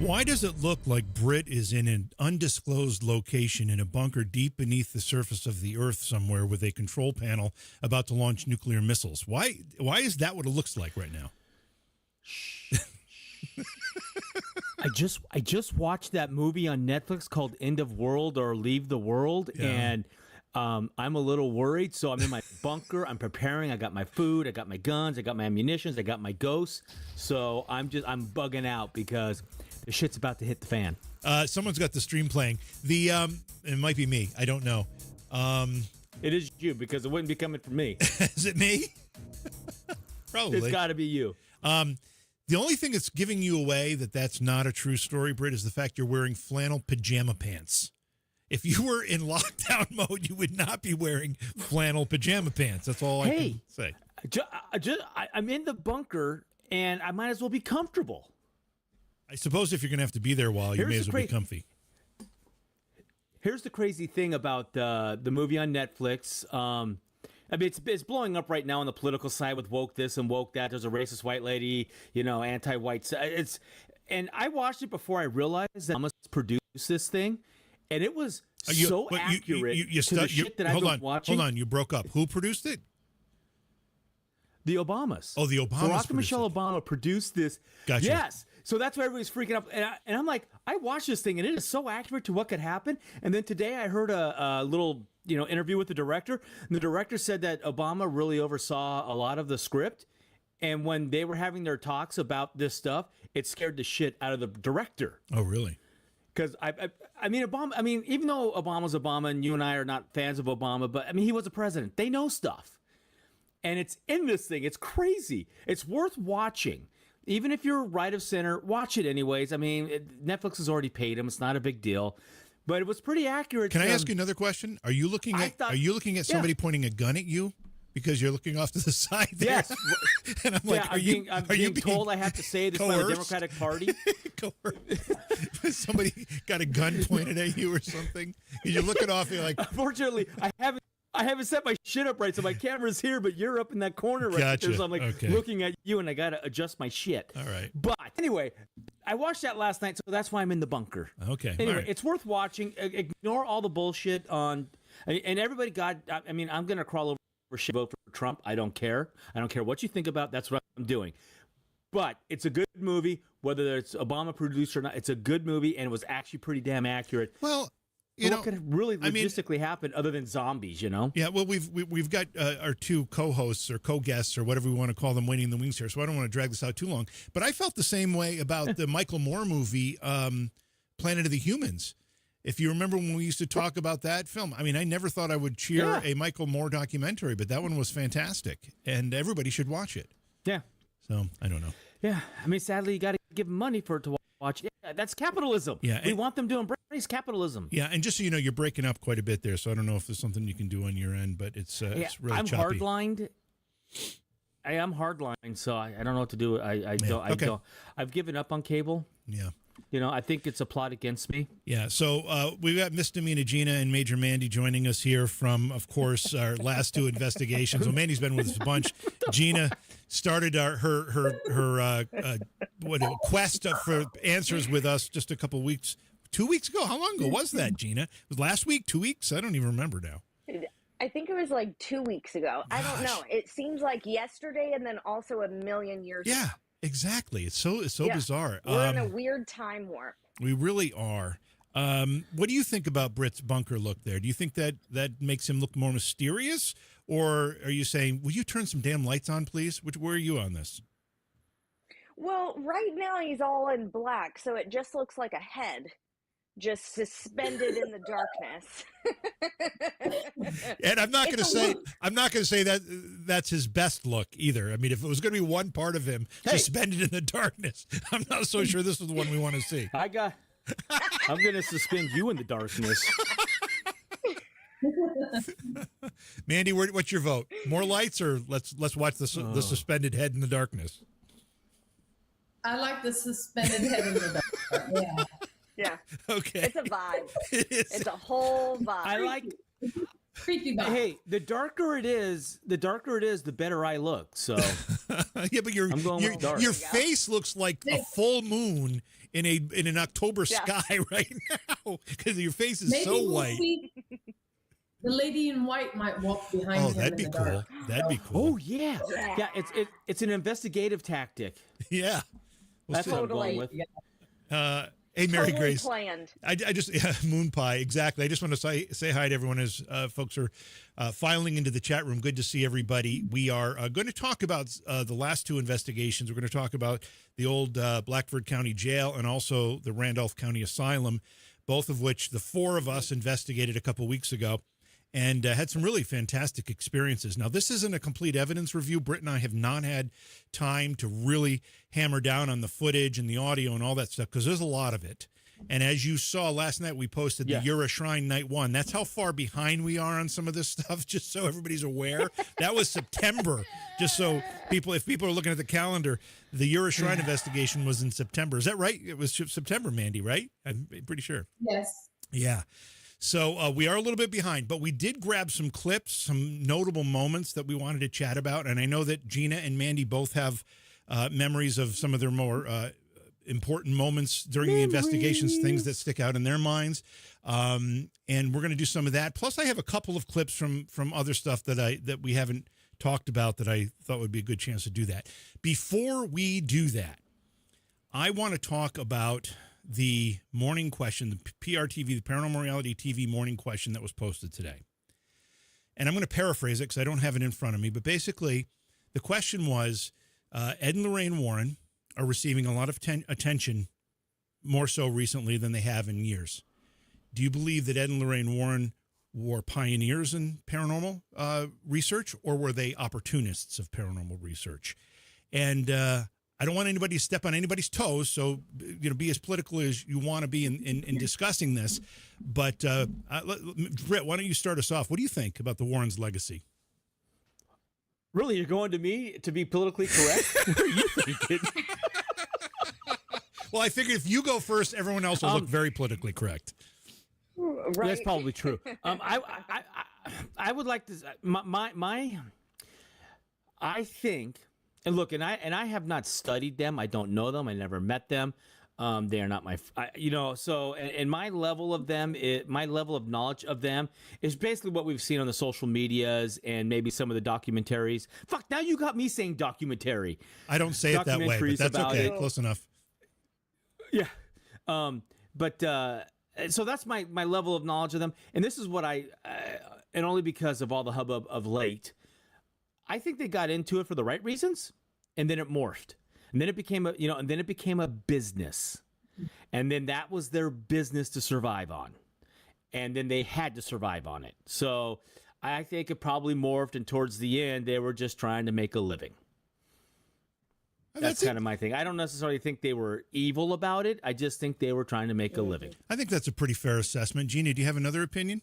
Why does it look like Britt is in an undisclosed location in a bunker deep beneath the surface of the Earth somewhere with a control panel about to launch nuclear missiles? Why is that what it looks like right now? I just watched that movie on Netflix called End of World or Leave the World, and I'm a little worried. So I'm in my bunker. I'm preparing. I got my food. I got my guns. I got my ammunitions. I got my ghosts. So I'm bugging out because the shit's about to hit the fan. Someone's got the stream playing. It might be me. I don't know. It is you because it wouldn't be coming from me. Is it me? Probably. It's got to be you. The only thing that's giving you away that's not a true story, Britt, is the fact you're wearing flannel pajama pants. If you were in lockdown mode, you would not be wearing flannel pajama pants. That's all I can say. I'm in the bunker, and I might as well be comfortable. I suppose if you're going to have to be there a while, you may as well be comfy. Here's the crazy thing about the movie on Netflix. I mean, it's blowing up right now on the political side with woke this and woke that. There's a racist white lady, anti-white. And I watched it before I realized that Obama produced this thing, and it was so accurate to the shit that I was watching. Hold on, you broke up. Who produced it? The Obamas. Oh, the Obamas. Barack and Michelle Obama produced this. Gotcha. Yes. So that's why everybody's freaking out. And I'm like, I watched this thing, and it is so accurate to what could happen. And then today I heard a little interview with the director. And the director said that Obama really oversaw a lot of the script. And when they were having their talks about this stuff, it scared the shit out of the director. Oh, really? Because I mean, Obama. I mean, even though Obama's Obama, and you and I are not fans of Obama, but I mean, he was a president. They know stuff, and it's in this thing. It's crazy. It's worth watching, even if you're right of center. Watch it anyways. I mean, Netflix has already paid him. It's not a big deal, but it was pretty accurate. Can I ask you another question? Are you looking at somebody pointing a gun at you? Because you're looking off to the side there. Yes. And I'm like, I'm being told I have to say this by the Democratic Party. Somebody got a gun pointed at you or something. You're looking off, you're like... Unfortunately, I haven't set my shit up right, so my camera's here, but you're up in that corner right Gotcha. there. So I'm like looking at you, and I got to adjust my shit. All right. But anyway, I watched that last night, so that's why I'm in the bunker. Okay. Anyway, It's worth watching. Ignore all the bullshit on... And everybody I mean, I'm going to crawl over shit, vote for Trump. I don't care. I don't care what you think about. That's what I'm doing. But it's a good movie, whether it's Obama produced or not. It's a good movie, and it was actually pretty damn accurate. Well, what could really logistically happen other than zombies? Yeah. Well, we've got our two co-hosts or co-guests or whatever we want to call them waiting in the wings here, so I don't want to drag this out too long. But I felt the same way about the Michael Moore movie, Planet of the Humans. If you remember when we used to talk about that film, I mean, I never thought I would cheer a Michael Moore documentary, but that one was fantastic, and everybody should watch it. Yeah. So, I don't know. Yeah. I mean, sadly, you got to give them money for it to watch. Yeah, that's capitalism. Yeah. We want them to embrace capitalism. Yeah, and just so you know, you're breaking up quite a bit there, so I don't know if there's something you can do on your end, but it's really choppy. I'm hardlined. I am hardlined, so I don't know what to do. I don't. I've given up on cable. Yeah. I think it's a plot against me. Yeah, so we've got Misdameanah Gina and Major Mandy joining us here from, of course, our last two investigations. Well, Mandy's been with us a bunch. Gina started her quest for answers with us just a couple weeks, 2 weeks ago. How long ago was that, Gina? It was last week, 2 weeks? I don't even remember now. I think it was like 2 weeks ago. Gosh. I don't know. It seems like yesterday and then also a million years ago. Exactly. It's so bizarre. We're in a weird time warp. We really are. What do you think about Britt's bunker look there? Do you think that makes him look more mysterious? Or are you saying, will you turn some damn lights on, please? Where are you on this? Well, right now he's all in black, so it just looks like a head just suspended in the darkness. And I'm not going to say that that's his best look either. I mean, if it was going to be one part of him suspended in the darkness, I'm not so sure this is the one we want to see. I'm going to suspend you in the darkness. Mandy, what's your vote? More lights, or let's watch the suspended head in the darkness? I like the suspended head in the dark. Yeah. Yeah. Okay. It's a vibe. It's a whole vibe. Creepy vibes. Hey, the darker it is, the better I look. So Yeah, but I'm going with dark. your face looks like a full moon in an October sky right now because your face is Maybe so we'll white. see the lady in white might walk behind him That'd in be the cool. dark. That'd be cool. Oh yeah, yeah. It's an investigative tactic. Yeah. We'll That's see. what I'm going with. Hey, Mary Totally Grace. planned. I just moon pie, exactly. I just want to say hi to everyone as folks are filing into the chat room. Good to see everybody. We are going to talk about the last two investigations. We're going to talk about the old Blackford County Jail and also the Randolph County Asylum, both of which the four of us investigated a couple weeks ago and had some really fantastic experiences. Now, this isn't a complete evidence review. Britt and I have not had time to really hammer down on the footage and the audio and all that stuff because there's a lot of it. And as you saw last night, we posted the You're a Shrine Night 1. That's how far behind we are on some of this stuff, just so everybody's aware. That was September, just so if people are looking at the calendar, the You're a Shrine investigation was in September. Is that right? It was September, Mandy, right? I'm pretty sure. Yes. Yeah. So we are a little bit behind, but we did grab some clips, some notable moments that we wanted to chat about. And I know that Gina and Mandy both have memories of some of their more important moments during the investigations, things that stick out in their minds. And we're going to do some of that. Plus, I have a couple of clips from other stuff that we haven't talked about that I thought would be a good chance to do that. Before we do that, I want to talk about the morning question, the PRTV, the Paranormal Reality TV morning question that was posted today. And I'm going to paraphrase it because I don't have it in front of me. But basically, the question was, Ed and Lorraine Warren are receiving a lot of attention, more so recently than they have in years. Do you believe that Ed and Lorraine Warren were pioneers in paranormal research, or were they opportunists of paranormal research? And I don't want anybody to step on anybody's toes, so be as political as you want to be in discussing this. But Britt, why don't you start us off? What do you think about the Warrens' legacy? Really, you're going to me to be politically correct? What are you thinking? Well, I figured if you go first, everyone else will look very politically correct. Right. That's probably true. I would like to I think. And look, and I have not studied them. I don't know them. I never met them. They are not my, so, and my level of them, my level of knowledge of them is basically what we've seen on the social medias and maybe some of the documentaries. Fuck, now you got me saying documentary. I don't say it that way, but that's okay. Close enough. Yeah. So that's my level of knowledge of them. And this is what and only because of all the hubbub of late, I think they got into it for the right reasons, and then it morphed, and then it became a business, and then that was their business to survive on, and then they had to survive on it. So I think it probably morphed, and towards the end, they were just trying to make a living. That's kind of my thing. I don't necessarily think they were evil about it. I just think they were trying to make a living. I think that's a pretty fair assessment. Gina, do you have another opinion?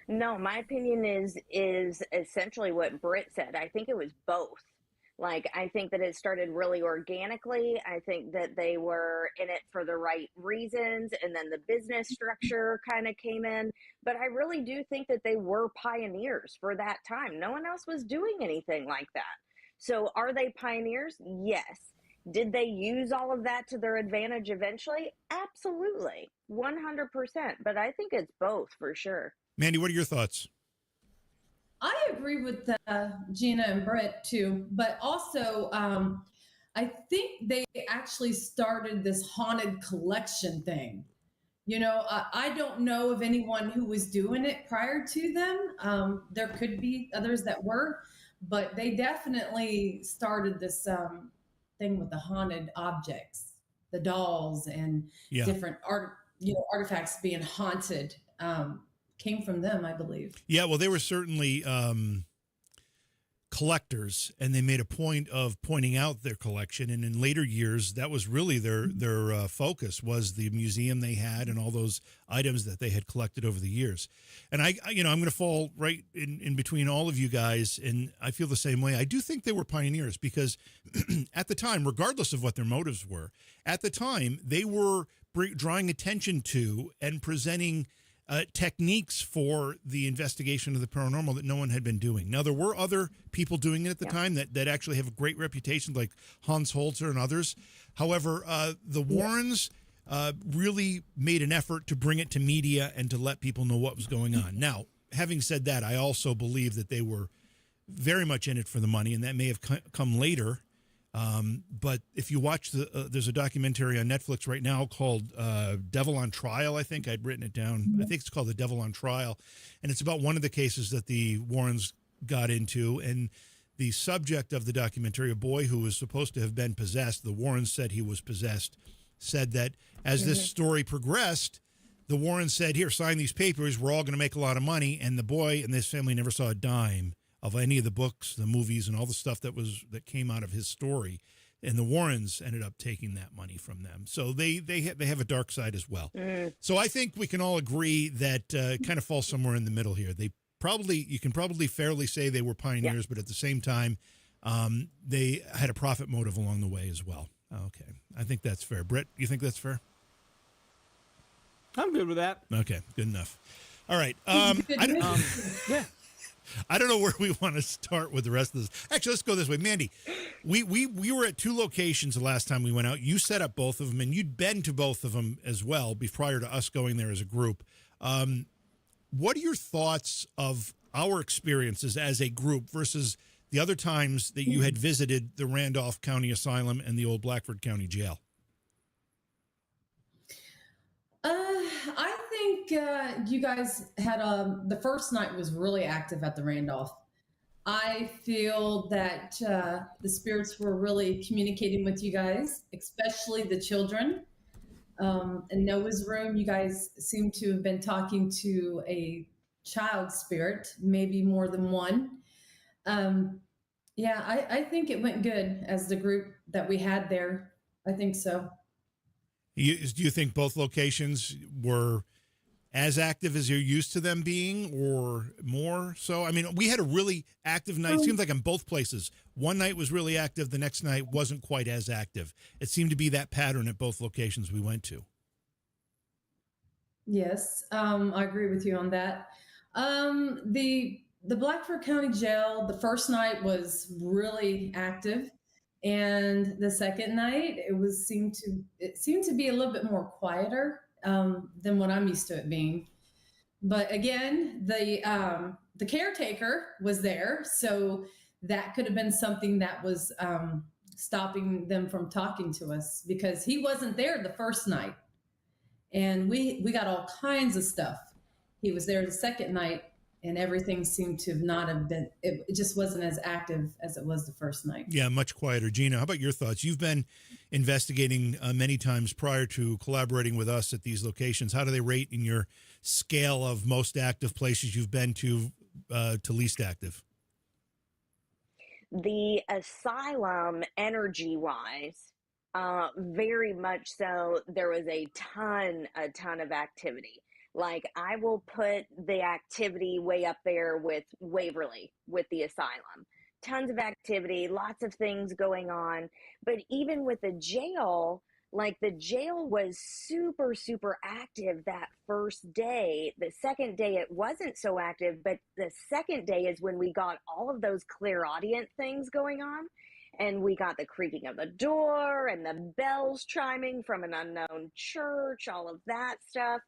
No, my opinion is essentially what Britt said. I think it was both. Like, I think that it started really organically. I think that they were in it for the right reasons, and then the business structure kind of came in. But I really do think that they were pioneers for that time. No one else was doing anything like that. So are they pioneers? Yes. Did they use all of that to their advantage eventually? Absolutely. 100%. But I think it's both for sure. Mandy, what are your thoughts? I agree with Gina and Britt too, but also I think they actually started this haunted collection thing. I don't know of anyone who was doing it prior to them. There could be others that were, but they definitely started this thing with the haunted objects, the dolls and different artifacts being haunted. Came from them, I believe. Yeah, well, they were certainly collectors, and they made a point of pointing out their collection. And in later years, that was really their focus, was the museum they had and all those items that they had collected over the years. And I'm going to fall right in between all of you guys, and I feel the same way. I do think they were pioneers because at the time, regardless of what their motives were, at the time they were drawing attention to and presenting techniques for the investigation of the paranormal that no one had been doing. Now, there were other people doing it at the time that actually have a great reputation, like Hans Holzer and others. However, the Warrens really made an effort to bring it to media and to let people know what was going on. Now, having said that, I also believe that they were very much in it for the money, and that may have come later. But if you watch there's a documentary on Netflix right now called Devil on Trial, I think. I'd written it down. I think it's called The Devil on Trial. And it's about one of the cases that the Warrens got into. And the subject of the documentary, a boy who was supposed to have been possessed, the Warrens said he was possessed, said that as this story progressed, the Warrens said, here, sign these papers. We're all going to make a lot of money. And the boy and his family never saw a dime of any of the books, the movies, and all the stuff that came out of his story. And the Warrens ended up taking that money from them. So they have a dark side as well. So I think we can all agree that it kind of falls somewhere in the middle here. You can probably fairly say they were pioneers, but at the same time, they had a profit motive along the way as well. Okay. I think that's fair. Britt, you think that's fair? I'm good with that. Okay, good enough. All right. Yeah. I don't know where we want to start with the rest of this. Actually, let's go this way. Mandy, we were at two locations the last time we went out. You set up both of them, and you'd been to both of them as well prior to us going there as a group. What are your thoughts of our experiences as a group versus the other times that you had visited the Randolph County Asylum and the old Blackford County Jail? I think you guys had the first night was really active at the Randolph. I feel that the spirits were really communicating with you guys, especially the children. In Noah's room, you guys seem to have been talking to a child spirit, maybe more than one. I think it went good as the group that we had there. I think so. Do you think both locations were as active as you're used to them being, or more so? I mean, we had a really active night. It seems like in both places. One night was really active. The next night wasn't quite as active. It seemed to be that pattern at both locations we went to. Yes, I agree with you on that. The Blackford County Jail, the first night was really active. And the second night, it seemed to be a little bit more quieter than what I'm used to it being. But again, the caretaker was there, so that could have been something that was stopping them from talking to us, because he wasn't there the first night, and we got all kinds of stuff. He was there the second night, and everything seemed to not have been, it just wasn't as active as it was the first night. Yeah, much quieter. Gina, how about your thoughts? You've been investigating many times prior to collaborating with us at these locations. How do they rate in your scale of most active places you've been to least active? The Asylum, energy-wise, very much so, there was a ton of activity. Like, I will put the activity way up there with Waverly, with the Asylum. Tons of activity, lots of things going on. But even with the jail, like, the jail was super, super active that first day. The second day, it wasn't so active, but the second day is when we got all of those clairaudient things going on. And we got the creaking of the door and the bells chiming from an unknown church, all of that stuff.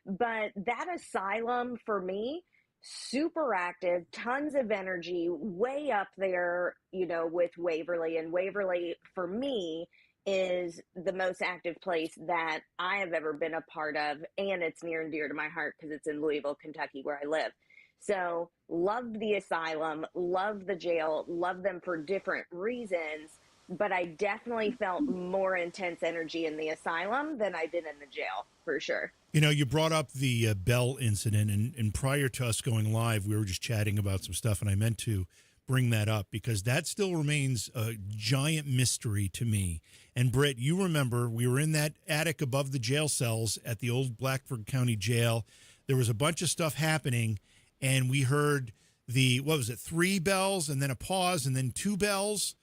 But that Asylum, for me, super active, tons of energy, way up there, with Waverly. And Waverly, for me, is the most active place that I have ever been a part of. And it's near and dear to my heart because it's in Louisville, Kentucky, where I live. So love the Asylum, love the jail, love them for different reasons. But I definitely felt more intense energy in the Asylum than I did in the jail, for sure. You brought up the Bell incident, and prior to us going live, we were just chatting about some stuff, and I meant to bring that up because that still remains a giant mystery to me. And Britt, you remember we were in that attic above the jail cells at the old Blackford County Jail. There was a bunch of stuff happening, and we heard 3 bells, and then a pause, and then 2 bells.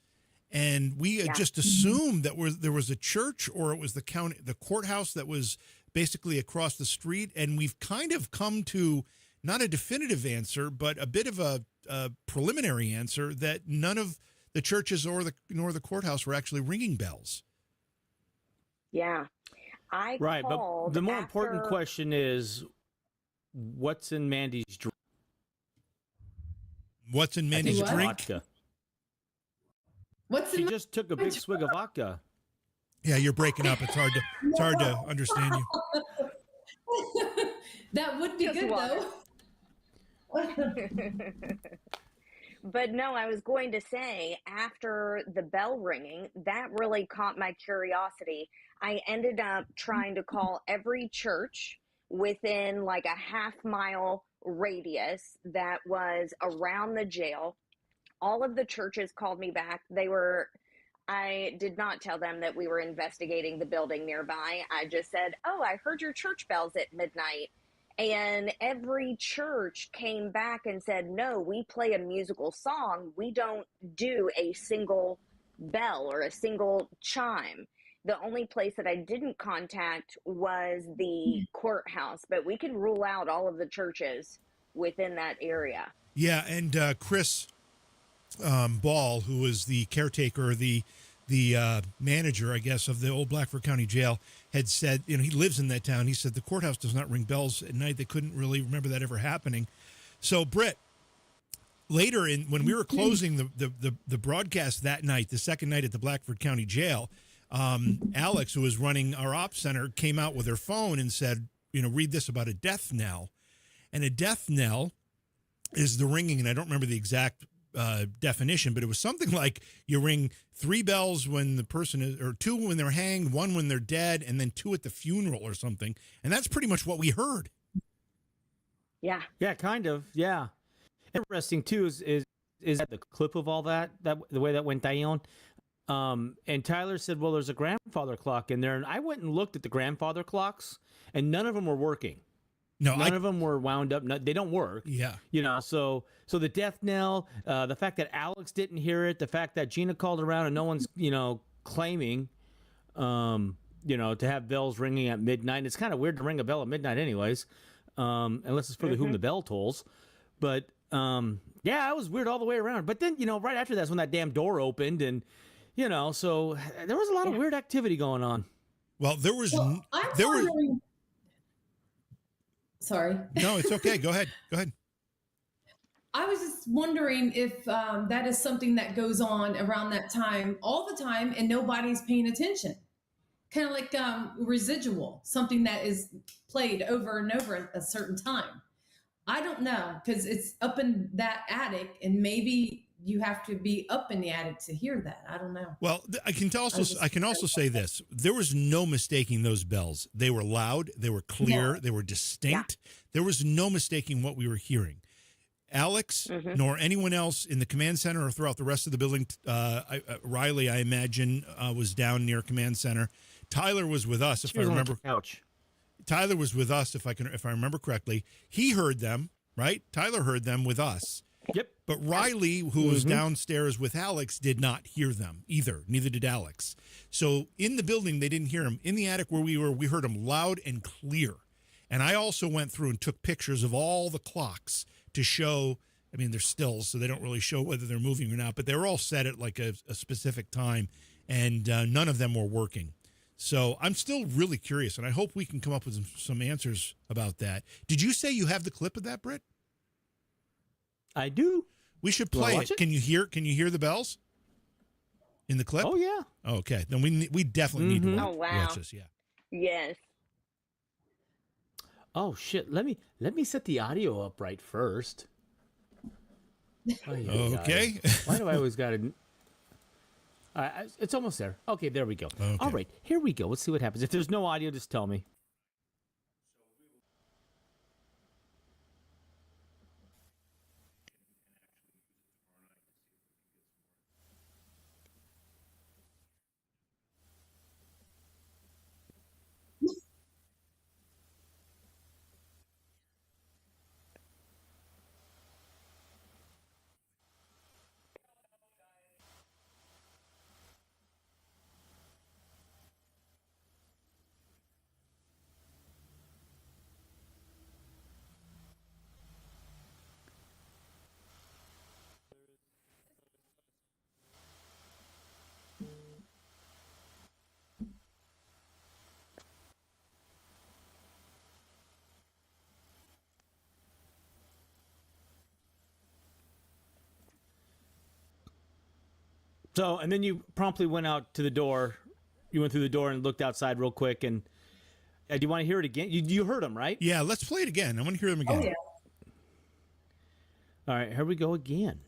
And we just assumed that there was a church, or it was the courthouse that was basically across the street, and we've kind of come to not a definitive answer, but a bit of a preliminary answer that none of the churches nor the courthouse were actually ringing bells. Yeah. I Right, but called the more important after- question is, what's in Mandy's drink? What's in I think Mandy's it's drink? vodka. What's She in just took a big swig of vodka. Yeah, you're breaking up. It's hard to understand you. That would be Just good water. though. But no, I was going to say, after the bell ringing, that really caught my curiosity. I ended up trying to call every church within like a half-mile radius that was around the jail. All of the churches called me back. I did not tell them that we were investigating the building nearby. I just said, "Oh, I heard your church bells at midnight." And every church came back and said, "No, we play a musical song. We don't do a single bell or a single chime." The only place that I didn't contact was the courthouse, but we can rule out all of the churches within that area. Yeah, and Chris Ball, who was the caretaker, the manager, I guess, of the old Blackford County Jail, had said, he lives in that town. He said the courthouse does not ring bells at night. They couldn't really remember that ever happening. So, Britt, later when we were closing the broadcast that night, the second night at the Blackford County Jail, Alex, who was running our ops center, came out with her phone and said, read this about a death knell. And a death knell is the ringing, and I don't remember the exact definition, but it was something like you ring 3 bells when the person is, or 2 when they're hanged, 1 when they're dead, and then 2 at the funeral or something. And that's pretty much what we heard. Yeah. Yeah, kind of. Yeah. Interesting too is that the clip of all that the way that went down. And Tyler said, "Well, there's a grandfather clock in there," and I went and looked at the grandfather clocks, and none of them were working. No, None of them were wound up. They don't work. Yeah. So the death knell, the fact that Alex didn't hear it, the fact that Gina called around and no one's, claiming, to have bells ringing at midnight. It's kind of weird to ring a bell at midnight anyways, unless it's for the whom the bell tolls. But, it was weird all the way around. But then, right after that's when that damn door opened and, so there was a lot of weird activity going on. Well, there was... I'm wondering... Sorry. No, it's okay. Go ahead. I was just wondering if that is something that goes on around that time all the time and nobody's paying attention. Kind of like residual, something that is played over and over at a certain time. I don't know, because it's up in that attic and maybe you have to be up in the attic to hear that. I don't know. Well, I can also say this. There was no mistaking those bells. They were loud. They were clear. Yeah. They were distinct. Yeah. There was no mistaking what we were hearing. Alex, nor anyone else in the command center or throughout the rest of the building. Riley, I imagine, was down near command center. Tyler was with us, if I remember. Couch. Tyler was with us, if I remember correctly. He heard them, right? Tyler heard them with us. Yep. But Riley, who was downstairs with Alex, did not hear them either. Neither did Alex. So in the building, they didn't hear them. In the attic where we were, we heard them loud and clear. And I also went through and took pictures of all the clocks to show. I mean, they're stills, so they don't really show whether they're moving or not. But they were all set at like a specific time, and none of them were working. So I'm still really curious, and I hope we can come up with some answers about that. Did you say you have the clip of that, Britt? I do. We should play it. Can you hear the bells in the clip? Oh yeah. Okay, then we definitely need to watch this. Yeah. Yes. Oh shit! Let me set the audio up right first. Okay. Why do I always got to? It's almost there. Okay, there we go. Okay. All right, here we go. Let's see what happens. If there's no audio, just tell me. So, and then you promptly went out to the door. You went through the door and looked outside real quick. And do you want to hear it again? You heard them, right? Yeah, let's play it again. I want to hear them again. Oh, yeah. All right, here we go again.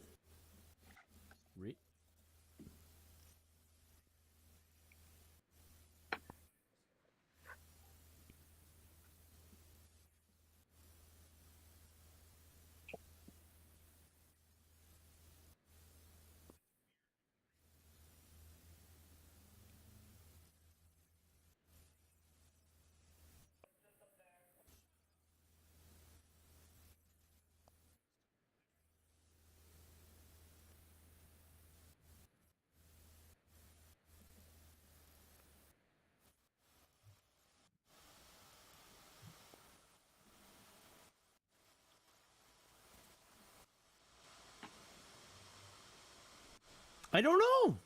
I don't know.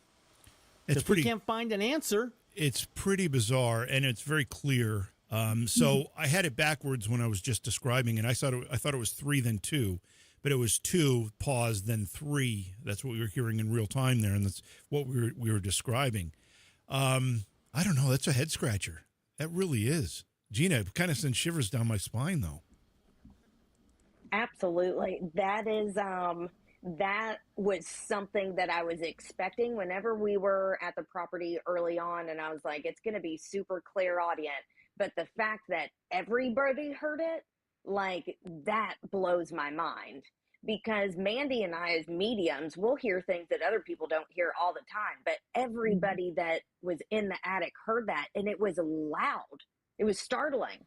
It's We can't find an answer. It's pretty bizarre, and it's very clear. So I had it backwards when I was just describing it. I thought it was 3, then 2, but it was 2, pause, then 3. That's what we were hearing in real time there, and that's what we were describing. I don't know. That's a head scratcher. That really is. Gina, it kind of sends shivers down my spine, though. Absolutely. That was something that I was expecting whenever we were at the property early on, and I was like, it's going to be super clairaudient. But the fact that everybody heard it, like, that blows my mind, because Mandy and I, as mediums, will hear things that other people don't hear all the time. But everybody that was in the attic heard that, and it was loud. It was startling.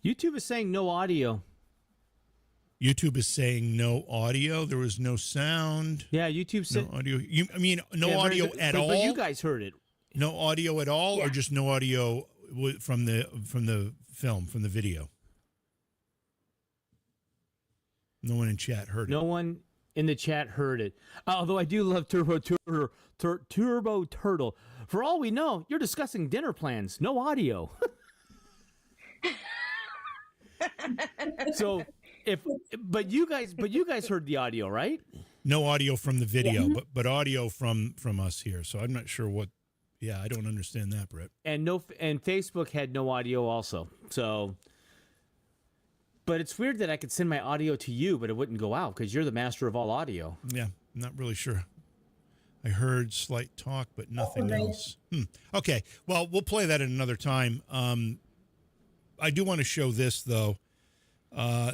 YouTube is saying no audio. YouTube is saying no audio. There was no sound. Yeah, YouTube said no audio. No audio at all? But you guys heard it. No audio at all, Yeah. or just no audio from the film, from the video? No one in chat heard it. No one in the chat heard it. Although I do love Turbo Turtle. For all we know, you're discussing dinner plans. No audio. So but you guys heard the audio, right? No audio from the video, but audio from us here. So I'm not sure what. Yeah, I don't understand that, Britt. And Facebook had no audio also. So, but it's weird that I could send my audio to you, but it wouldn't go out because you're the master of all audio. Yeah, I'm not really sure. I heard slight talk, but nothing else. Okay, well, we'll play that at another time. I do want to show this, though.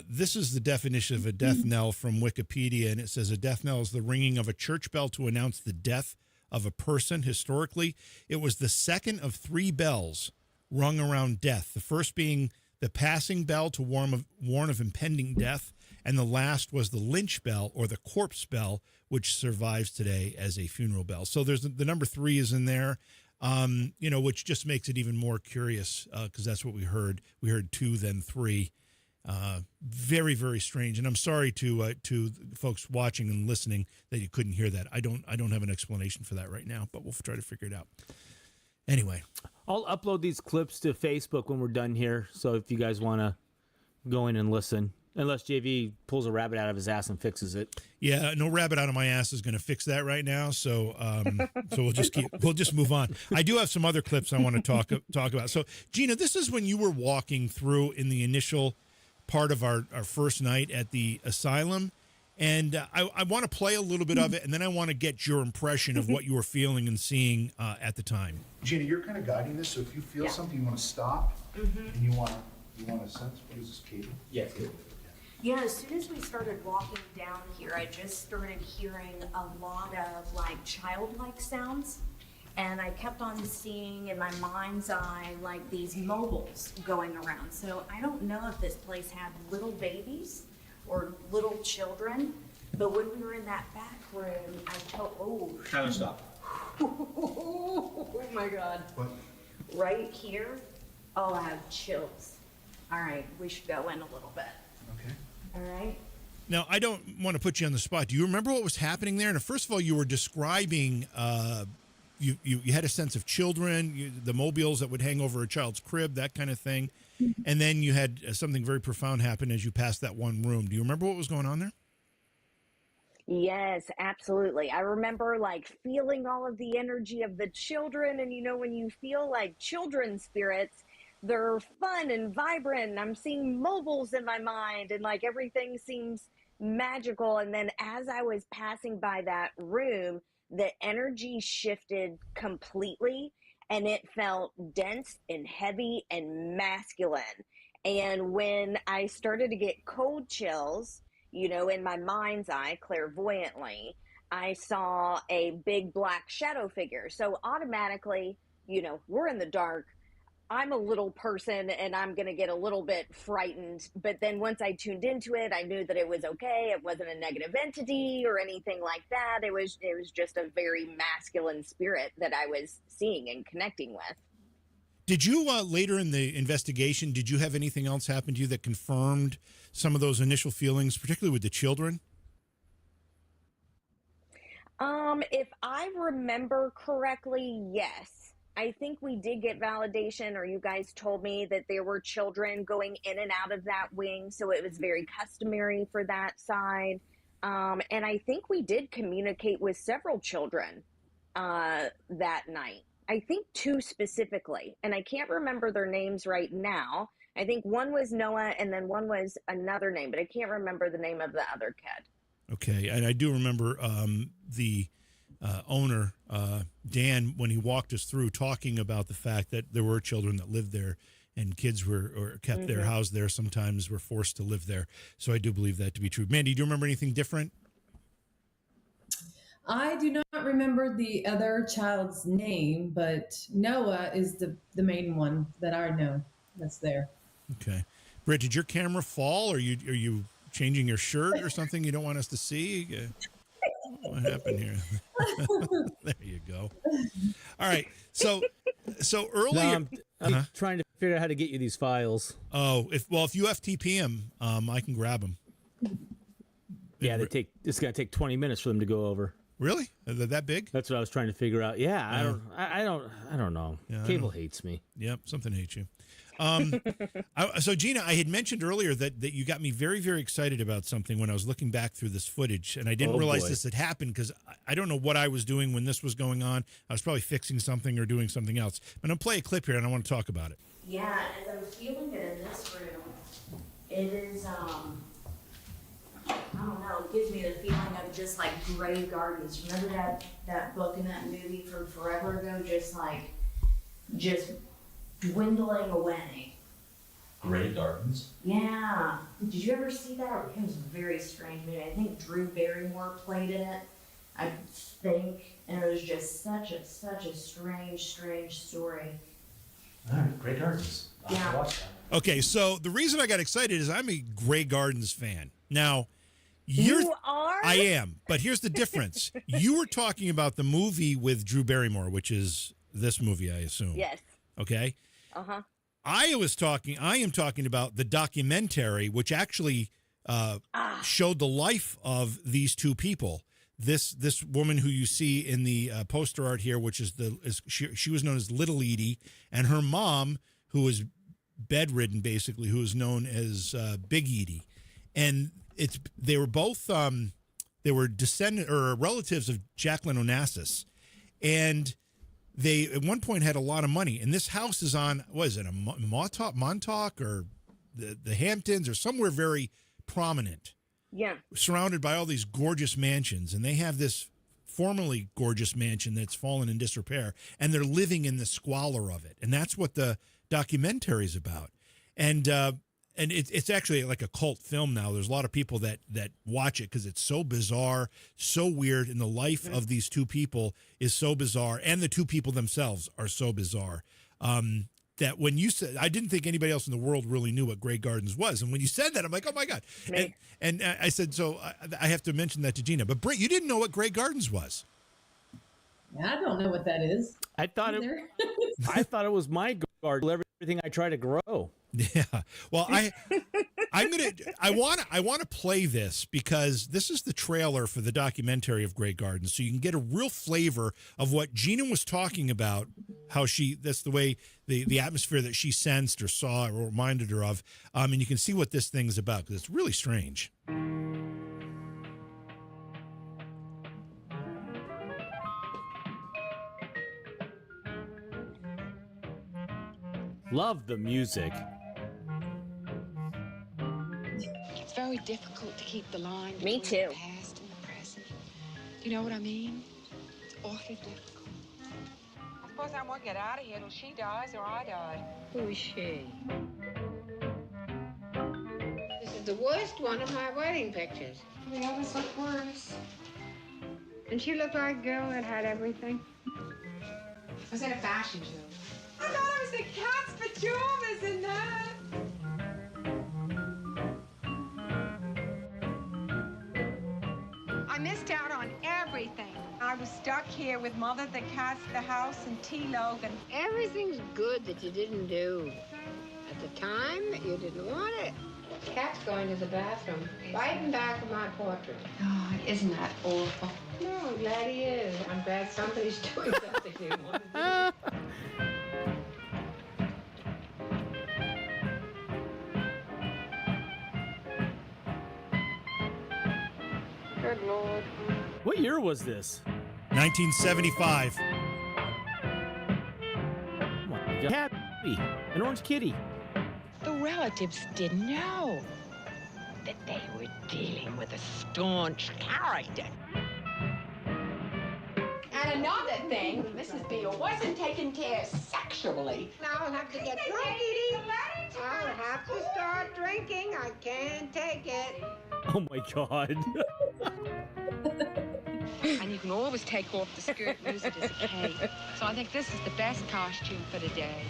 This is the definition of a death knell from Wikipedia, and it says a death knell is the ringing of a church bell to announce the death of a person. Historically, it was the second of 3 bells rung around death, the first being the passing bell to warn of impending death, and the last was the lynch bell, or the corpse bell, which survives today as a funeral bell. So there's the number 3 is in there, which just makes it even more curious, because that's what we heard. We heard 2, then 3. Very, very strange, and I'm sorry to folks watching and listening that you couldn't hear that. I don't have an explanation for that right now, but we'll try to figure it out. Anyway, I'll upload these clips to Facebook when we're done here. So if you guys want to go in and listen, unless JV pulls a rabbit out of his ass and fixes it. Yeah, no rabbit out of my ass is going to fix that right now. So we'll just move on. I do have some other clips I want to talk about. So Gina, this is when you were walking through in the initial part of our first night at the asylum, and I want to play a little bit of it, and then I want to get your impression of what you were feeling and seeing at the time. Gina, you're kind of guiding this, so if you feel something, you want to stop, and you want to sense, what is this, cable? Yes. Yeah, as soon as we started walking down here, I just started hearing a lot of like childlike sounds. And I kept on seeing in my mind's eye like these mobiles going around. So I don't know if this place had little babies or little children, but when we were in that back room, I felt, Kind of stop. oh my God. What? Right here, I have chills. All right, we should go in a little bit. Okay. All right. Now, I don't want to put you on the spot. Do you remember what was happening there? And first of all, you were describing you had a sense of children, the mobiles that would hang over a child's crib, that kind of thing. And then you had something very profound happen as you passed that one room. Do you remember what was going on there? Yes, absolutely. I remember like feeling all of the energy of the children. And when you feel like children spirits, they're fun and vibrant. And I'm seeing mobiles in my mind, and like everything seems magical. And then as I was passing by that room, the energy shifted completely, and it felt dense and heavy and masculine. And when I started to get cold chills, in my mind's eye, clairvoyantly, I saw a big black shadow figure. So automatically, we're in the dark. I'm a little person and I'm going to get a little bit frightened. But then once I tuned into it, I knew that it was okay. It wasn't a negative entity or anything like that. It was just a very masculine spirit that I was seeing and connecting with. Did you later in the investigation, did you have anything else happen to you that confirmed some of those initial feelings, particularly with the children? If I remember correctly, yes. I think we did get validation, or you guys told me that there were children going in and out of that wing, so it was very customary for that side. And I think we did communicate with several children that night. I think two specifically, and I can't remember their names right now. I think one was Noah, and then one was another name, but I can't remember the name of the other kid. Okay, and I do remember the owner, Dan, when he walked us through, talking about the fact that there were children that lived there, and kids were or kept their house there. Sometimes were forced to live there. So I do believe that to be true. Mandy, do you remember anything different? I do not remember the other child's name, but Noah is the main one that I know that's there. Okay, Britt, did your camera fall? Or are you changing your shirt or something you don't want us to see? What happened here? There you go. All right. So earlier, I'm trying to figure out how to get you these files. Oh, if you FTP them, I can grab them. Yeah, it's going to take 20 minutes for them to go over. Really? Are they that big? That's what I was trying to figure out. Yeah, I don't know. Yeah, Cable hates me. Yep, something hates you. So Gina, I had mentioned earlier that you got me very, very excited about something when I was looking back through this footage, and I didn't realize this had happened because I don't know what I was doing when this was going on. I was probably fixing something or doing something else. I'm going to play a clip here, and I want to talk about it. Yeah, as I'm feeling it in this room, it is, I don't know, it gives me the feeling of just like gray gardens. Remember that book and that movie from forever ago? Just dwindling away. Gray Gardens? Yeah. Did you ever see that? It was a very strange movie. I think Drew Barrymore played in it, I think. And it was just such a strange story. All right, Gray Gardens. I'll have to watch that. Okay, so the reason I got excited is I'm a Grey Gardens fan. Now, You are? I am, but here's the difference. You were talking about the movie with Drew Barrymore, which is this movie, I assume. Yes. Okay. Uh-huh. I am talking about the documentary, which actually showed the life of these two people. This woman who you see in the poster art here, which is she was known as Little Edie, and her mom, who was bedridden, basically, who is known as Big Edie, and they were both they were descendant or relatives of Jacqueline Onassis, and they at one point had a lot of money. And this house is on, what is it, a Montauk or the Hamptons or somewhere very prominent. Yeah. Surrounded by all these gorgeous mansions. And they have this formerly gorgeous mansion that's fallen in disrepair. And they're living in the squalor of it. And that's what the documentary is about. And it's actually like a cult film now. There's a lot of people that watch it because it's so bizarre, so weird, and the life of these two people is so bizarre, and the two people themselves are so bizarre that when you said, I didn't think anybody else in the world really knew what Grey Gardens was, and when you said that, I'm like, oh my God. And I said, so I have to mention that to Gina. But Britt, you didn't know what Grey Gardens was. I don't know what that is. I thought it was my garden. Everything I try to grow. Yeah. Well, I want to play this because this is the trailer for the documentary of Grey Gardens, so you can get a real flavor of what Gina was talking about, how that's the way the atmosphere that she sensed or saw or reminded her of, and you can see what this thing's about because it's really strange. Love the music. It's very difficult to keep the line Me between too. the past and the present. You know what I mean? It's awfully difficult. I suppose I won't get out of here till she dies or I die. Who is she? This is the worst one of my wedding pictures. The others look worse. And she looked like a girl that had everything. Was that a fashion show? I thought it was the cat's pajamas in that. I missed out on everything. I was stuck here with Mother, the cats, the house, and T. Logan. Everything's good that you didn't do. At the time, you didn't want it. The cat's going to the bathroom, right in back of my portrait. Oh, isn't that awful? No, I'm glad he is. I'm glad somebody's doing something he wanted to do. Good Lord. What year was this? 1975. Oh my God. An orange kitty. The relatives didn't know that they were dealing with a staunch character. And another thing, Mrs. Beale wasn't taken care of sexually. Now I'll have to get drunk, Edie. I'll have to start drinking. I can't take it. Oh my God. And you can always take off the skirt and use it as a cape. So I think this is the best costume for today.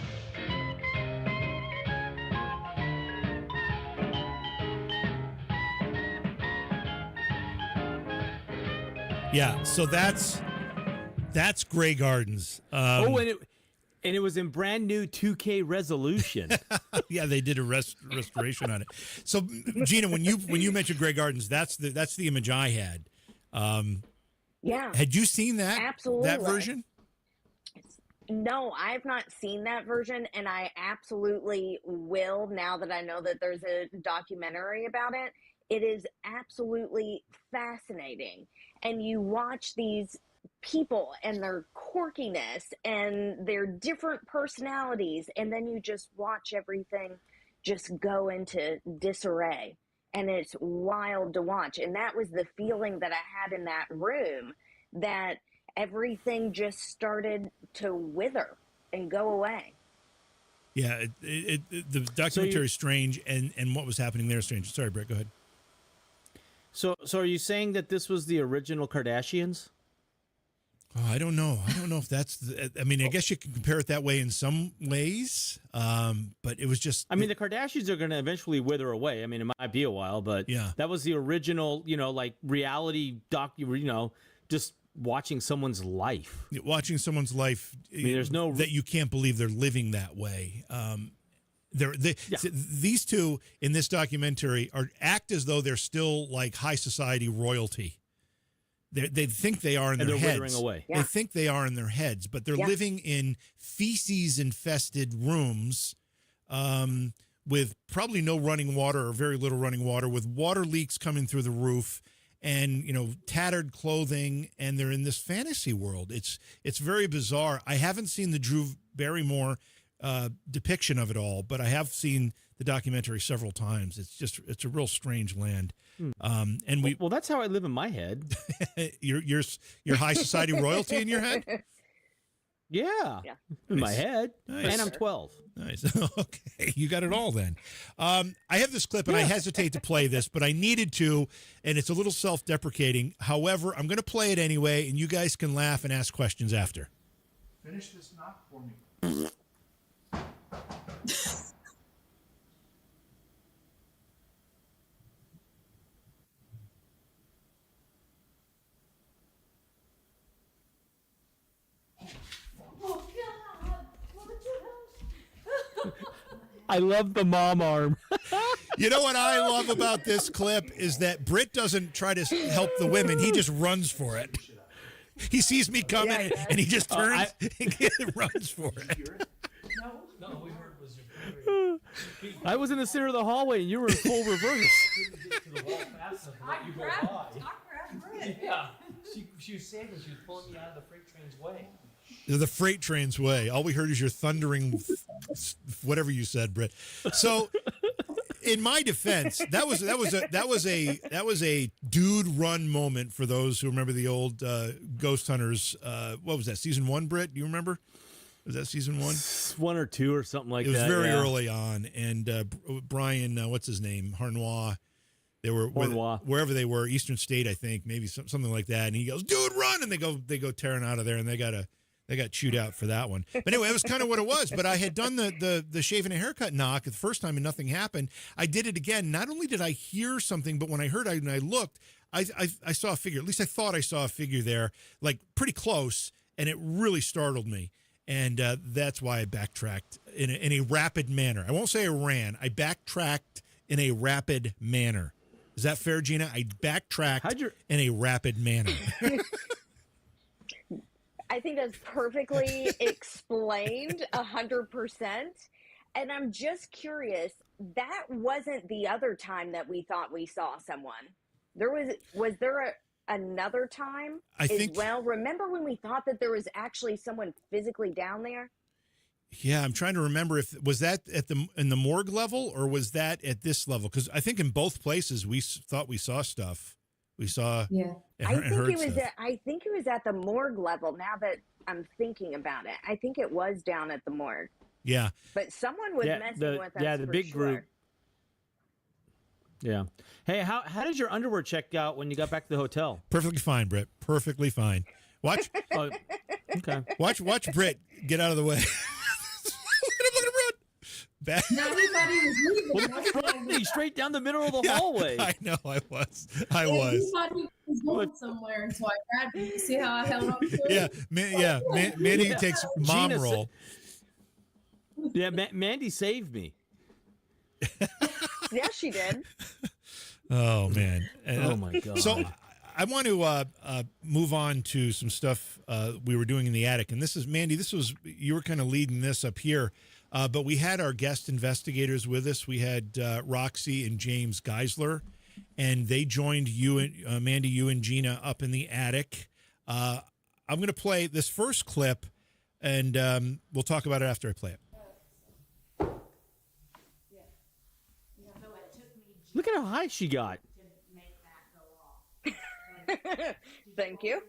Yeah, so that's Grey Gardens. And it was in brand new 2K resolution. Yeah, they did a restoration on it. So, Gina, when you mentioned Grey Gardens, that's the image I had. Yeah. Had you seen that? Absolutely. That version? No, I've not seen that version, and I absolutely will now that I know that there's a documentary about it. It is absolutely fascinating. And you watch these people and their quirkiness and their different personalities, and then you just watch everything just go into disarray. And it's wild to watch. And that was the feeling that I had in that room, that everything just started to wither and go away. Yeah, the documentary is strange, and what was happening there is strange. Sorry, Britt, go ahead. So are you saying that this was the original Kardashians? Oh, I don't know. I don't know if that's. I mean, I guess you can compare it that way in some ways, but it was just. I mean, the Kardashians are going to eventually wither away. I mean, it might be a while, but yeah, that was the original. Like reality doc. Just watching someone's life. Watching someone's life. I mean, there's no that you can't believe they're living that way. These two in this documentary act as though they're still like high society royalty. They think they are in their heads. Withering away. Yeah. They think they are in their heads, but they're living in feces-infested rooms with probably no running water or very little running water, with water leaks coming through the roof, and tattered clothing, and they're in this fantasy world. It's very bizarre. I haven't seen the Drew Barrymore depiction of it all, but I have seen the documentary several times. It's a real strange land. And well, that's how I live in my head. your high society royalty in your head. Yeah. In my head. Nice. And I'm 12. Nice. Okay, you got it all then. I have this clip, and I hesitate to play this, but I needed to, and it's a little self-deprecating. However, I'm going to play it anyway, and you guys can laugh and ask questions after. Finish this knock for me. I love the mom arm. You know what I love about this clip is that Britt doesn't try to help the women. He just runs for it. He sees me coming, and he just turns and runs for it. No, we heard was your I was in the center of the hallway, and you were in full reverse. get to the wall fast enough to let you go by. Yeah, she was saying that she was pulling me out of the freight train's way. The freight train's way. All we heard is your thundering whatever you said, Britt. So, in my defense, that was a dude run moment for those who remember the old Ghost Hunters. What was that, season 1, Britt? Do you remember? Was that season 1? 1 or 2 or something like that. It was very yeah. early on, and Brian, what's his name, Harnois. They were wherever they were, Eastern State, I think, maybe something like that. And he goes, "Dude, run!" And they go tearing out of there, and they got chewed out for that one. But anyway, it was kind of what it was. But I had done the shave and a haircut knock the first time, and nothing happened. I did it again. Not only did I hear something, but when I heard it and I looked, I saw a figure. At least I thought I saw a figure there, like pretty close, and it really startled me. And that's why I backtracked in a rapid manner. I won't say I ran. I backtracked in a rapid manner. Is that fair, Gina? I backtracked in a rapid manner. I think that's perfectly explained 100%. And I'm just curious, that wasn't the other time that we thought we saw someone. Was there another time well? Remember when we thought that there was actually someone physically down there? Yeah, I'm trying to remember if was that in the morgue level or was that at this level? Because I think in both places we thought we saw stuff. We saw. Yeah, I think it was at the morgue level. Now that I'm thinking about it, I think it was down at the morgue. Yeah, but someone was messing with us. Yeah, the big group. Yeah. Hey, how did your underwear check out when you got back to the hotel? Perfectly fine, Britt. Perfectly fine. Watch. Okay. Watch Britt get out of the way. Look at him run. Back. Everybody was moving. Straight down the middle of the hallway. I know. I was. Everybody was going somewhere, and so I grabbed you. See how I held on to it? Yeah. Mandy takes mom roll. Yeah, Mandy saved me. Yeah, she did. Oh man! Oh my God! So I want to move on to some stuff we were doing in the attic, and this is Mandy. You were kind of leading this up here, but we had our guest investigators with us. We had Roxy and James Geisler, and they joined you and Mandy, you and Gina up in the attic. I'm going to play this first clip, and we'll talk about it after I play it. Look at how high she got. Thank you.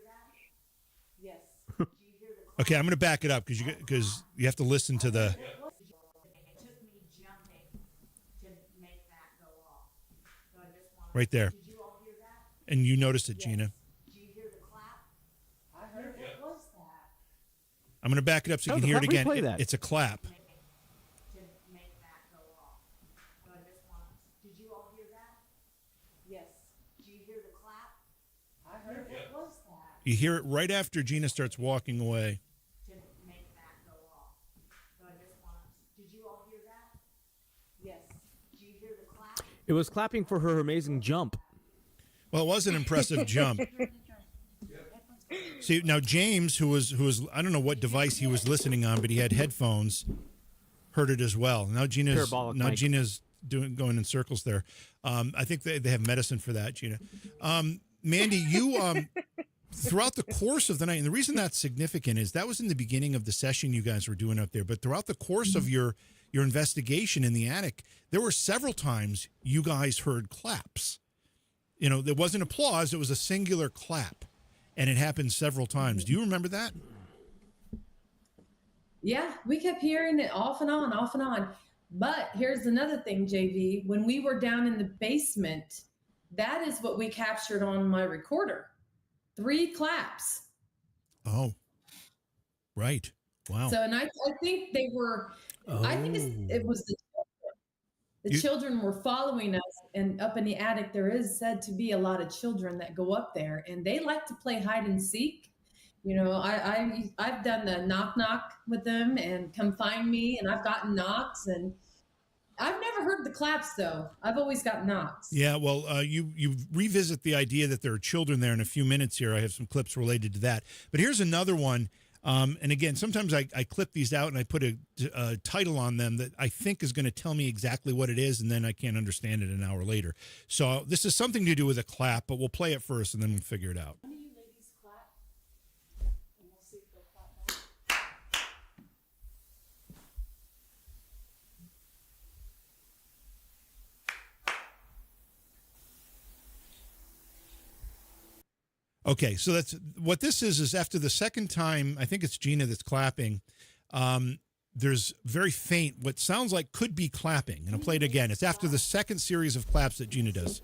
Yes. Okay, I'm going to back it up because you have to listen to the. It took me jumping to make that go off. So I just wanted Right there. Did you all hear that? And you noticed it, Gina. Did you hear the clap? I heard it. What was that? I'm going to back it up so you can hear it again. Replay that. It's a clap. To make that go off. So I just wanted. Did you all hear that? Yes. Did you hear the clap? I heard it. What was that? You hear it right after Gina starts walking away. To make that go off. So I just wanted. Did you all hear that? Yes. Did you hear the clap? It was clapping for her amazing jump. Well, it was an impressive jump. See, now James, who was I don't know what device he was listening on, but he had headphones, heard it as well. Now Gina's going in circles there. I think they have medicine for that, Gina. Mandy, you throughout the course of the night, and the reason that's significant is that was in the beginning of the session you guys were doing up there, but throughout the course of your investigation in the attic, there were several times you guys heard claps. You know, there wasn't applause, it was a singular clap, and it happened several times. Do you remember that? Yeah, we kept hearing it off and on, off and on. But here's another thing, JV. When we were down in the basement, that is what we captured on my recorder. 3 claps. Oh, right. Wow. So, and I think they were, I think it was the children were following us, and up in the attic, there is said to be a lot of children that go up there, and they like to play hide and seek. You know, I've done the knock knock with them and come find me, and I've gotten knocks, and I've never heard the claps though. I've always got knocks. Yeah, well, you revisit the idea that there are children there in a few minutes here. I have some clips related to that. But here's another one. And again, sometimes I clip these out and I put a title on them that I think is going to tell me exactly what it is, and then I can't understand it an hour later. So this is something to do with a clap, but we'll play it first and then we'll figure it out. One of you ladies clap, and we'll see if they'll clap back. Okay, so that's what this is after the second time, I think it's Gina that's clapping. There's very faint, what sounds like could be clapping. And I'll play it again. It's after the second series of claps that Gina does.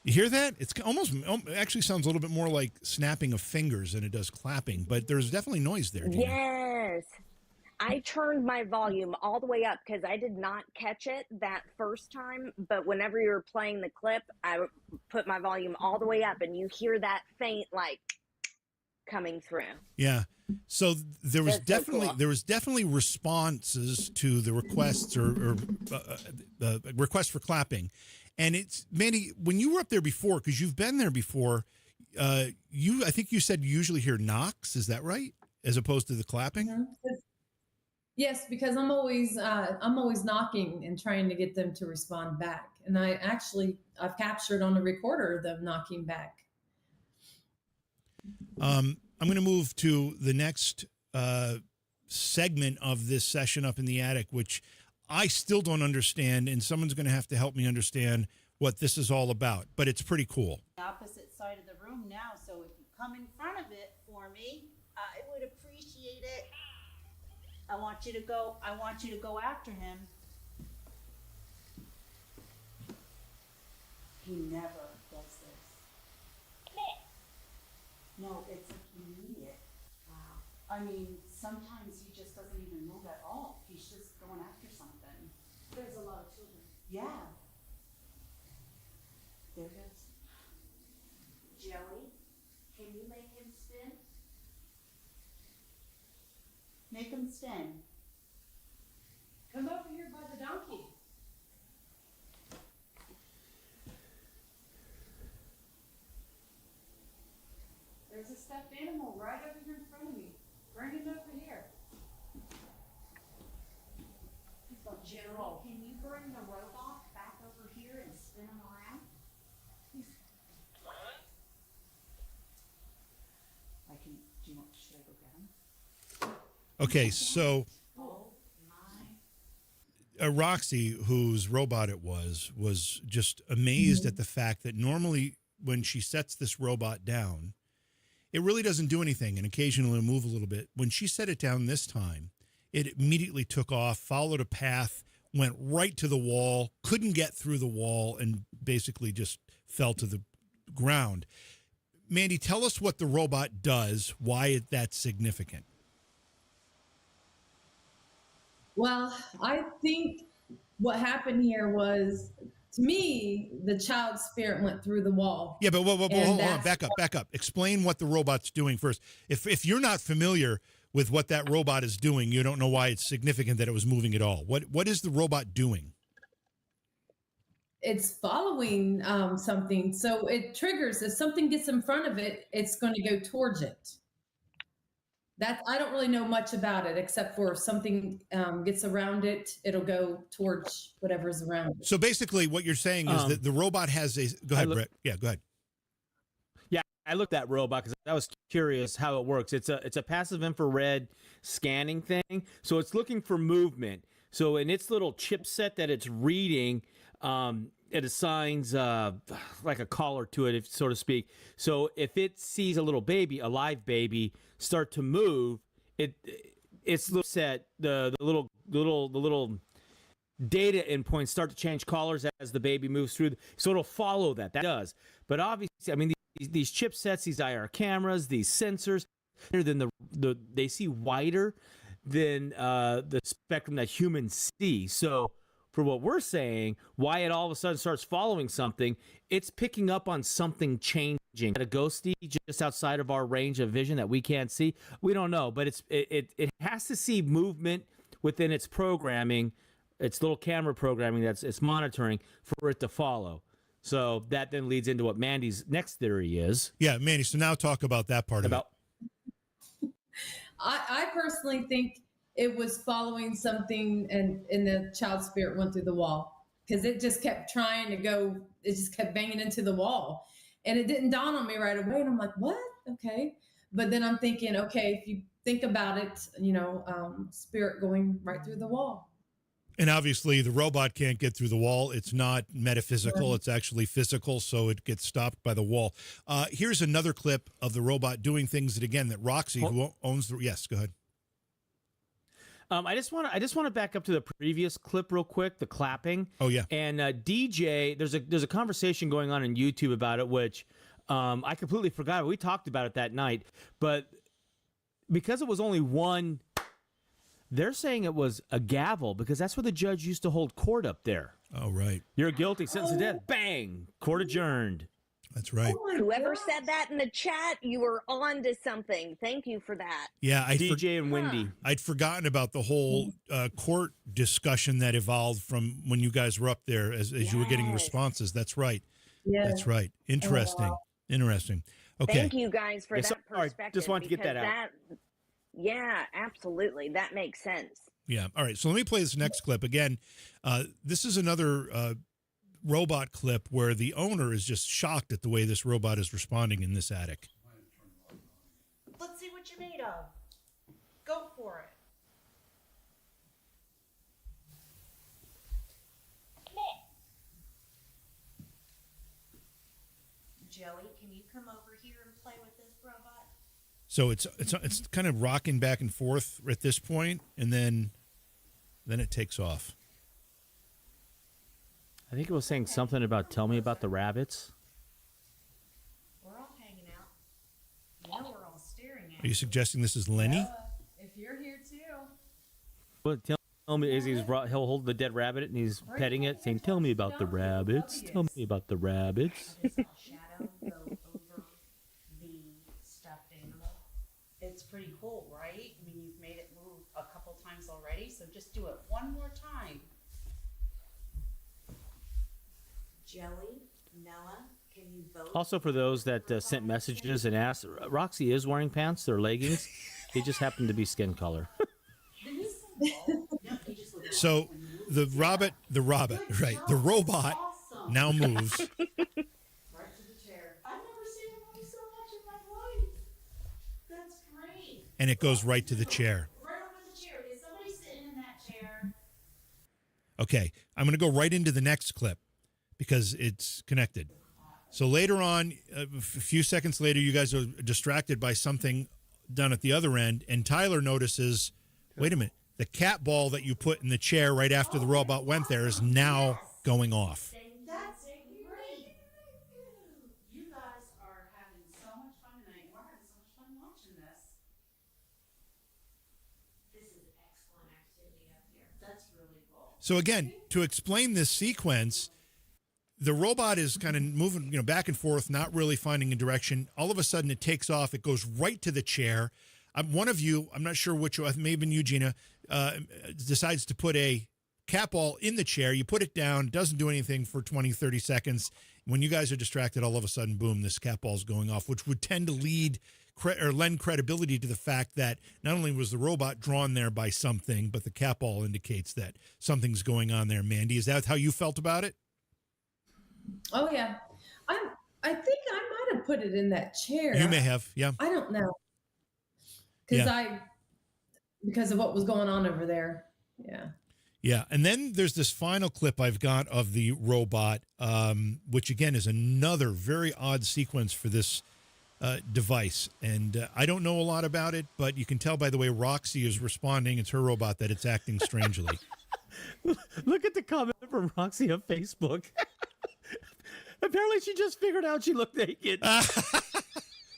You hear that? It's almost actually sounds a little bit more like snapping of fingers than it does clapping, but there's definitely noise there, Gina. Yes. I turned my volume all the way up because I did not catch it that first time. But whenever you were playing the clip, I put my volume all the way up, and you hear that faint like coming through. Yeah. So there was That's so definitely cool. there was definitely responses to the requests or the request for clapping, and it's Mandy, when you were up there before, because you've been there before, I think you said you usually hear knocks. Is that right? As opposed to the clapping. Mhm. Yes, because I'm always knocking and trying to get them to respond back. And I've captured on the recorder them knocking back. I'm going to move to the next segment of this session up in the attic, which I still don't understand, and someone's going to have to help me understand what this is all about. But it's pretty cool. Opposite side of the room now, so if you come in front of it for me, I would appreciate it. I want you to go after him. He never does this. No, it's like immediate. Wow. I mean, sometimes he just doesn't even move at all. He's just going after something. There's a lot of children. Yeah. There it is. Joey, can you make him spin? Make him spin. Come over here by the donkey. There's a stuffed animal right over here in front of me. Bring him over here. Joey, can you bring the robot back over here and spin him around? Should I go get him? Okay, so Oh my. Roxy, whose robot it was just amazed at the fact that normally when she sets this robot down, it really doesn't do anything, and occasionally it'll move a little bit. When she set it down this time, it immediately took off, followed a path, went right to the wall, couldn't get through the wall, and basically just fell to the ground. Mandy, tell us what the robot does, why that's significant. Well, I think what happened here was, to me, the child spirit went through the wall. Yeah, but hold on, that's back up. Explain what the robot's doing first. If you're not familiar with what that robot is doing, you don't know why it's significant that it was moving at all. What is the robot doing? It's following something. So it triggers, if something gets in front of it, it's going to go towards it. I don't really know much about it, except for if something gets around it, it'll go towards whatever's around it. So basically what you're saying is that the robot has a, go ahead, Britt. Yeah, go ahead. Yeah, I looked at robot because I was curious how it works. It's a passive infrared scanning thing, so it's looking for movement. So in its little chipset that it's reading, it assigns like a collar to it, so to speak. So if it sees a little baby, a live baby, start to move, it's looks at the little data endpoints start to change colors as the baby moves through. So it'll follow that. That does. But obviously, I mean, these chipsets, these IR cameras, these sensors, than they see wider than the spectrum that humans see. So for what we're saying, why it all of a sudden starts following something, it's picking up on something changing. At a ghosty just outside of our range of vision that we can't see, we don't know, but it has to see movement within its programming, its little camera programming it's monitoring for it to follow. So that then leads into what Mandy's next theory is. Yeah, Mandy, so now talk about that part of it. I personally think it was following something, and the child spirit went through the wall because it just kept trying to go. It just kept banging into the wall, and it didn't dawn on me right away. And I'm like, what? Okay. But then I'm thinking, okay, if you think about it, spirit going right through the wall. And obviously, the robot can't get through the wall. It's not metaphysical. Yeah. It's actually physical, so it gets stopped by the wall. Here's another clip of the robot doing things that, again, that Roxy, who owns the... Yes, go ahead. I just want to back up to the previous clip real quick, the clapping. Oh, yeah. And DJ, there's a conversation going on YouTube about it, which I completely forgot. We talked about it that night, but because it was only one, they're saying it was a gavel because that's where the judge used to hold court up there. Oh, right. You're guilty, sentenced to death. Bang! Court adjourned. That's right. Whoever said that in the chat, you were on to something. Thank you for that. Yeah, DJ and Wendy. I'd forgotten about the whole court discussion that evolved from when you guys were up there as you were getting responses. That's right. Yeah. That's right. Interesting. Oh, wow. Interesting. Okay. Thank you guys for that sorry, perspective. just wanted to get that because out. Yeah, absolutely. That makes sense. Yeah. All right. So let me play this next clip again. This is another robot clip where the owner is just shocked at the way this robot is responding in this attic. Let's see what you're made of. Go for it. Joey, can you come over here and play with this robot? So it's kind of rocking back and forth at this point, and then it takes off. I think it was saying something about tell me about the rabbits. We're all hanging out. You know we're all staring at Are you suggesting this is Lenny? If you're here too. But tell me, he'll hold the dead rabbit and he's petting it, saying, "Tell me about the rabbits. Tell me about the rabbits." How does that shadow go over the stuffed animal? It's pretty cool, right? I mean, you've made it move a couple times already, so just do it one more time. Joey, Noah, can you both? Also, for those that sent messages and asked, Roxy is wearing pants. They're leggings. They just happen to be skin color. So the robot, right? The robot now moves, Right to the chair. I've never seen him move so much in my life. That's great. and it goes right to the chair. Right over the chair. Is somebody sitting in that chair? Okay, I'm going to go right into the next clip because it's connected. So later on, a few seconds later, you guys are distracted by something done at the other end, and Tyler notices, wait a minute, the cat ball that you put in the chair right after the robot went there is now going off. That's great. You guys are having so much fun tonight. We're having so much fun watching this. This is excellent activity up here. That's really cool. So again, to explain this sequence, the robot is kind of moving, back and forth, not really finding a direction. All of a sudden, it takes off. It goes right to the chair. One of you, I'm not sure which, it may have been you, Gina, decides to put a cat ball in the chair. You put it down, doesn't do anything for 20, 30 seconds. When you guys are distracted, all of a sudden, boom, this cat ball's going off, which would tend to lend credibility to the fact that not only was the robot drawn there by something, but the cat ball indicates that something's going on there. Mandy, is that how you felt about it? Oh yeah, I think I might have put it in that chair. You may have, yeah. I don't know, because of what was going on over there. Yeah. Yeah, and then there's this final clip I've got of the robot, which again is another very odd sequence for this device. And I don't know a lot about it, but you can tell by the way Roxy is responding, it's her robot, that it's acting strangely. Look at the comment from Roxy on Facebook. Apparently she just figured out she looked naked. Well,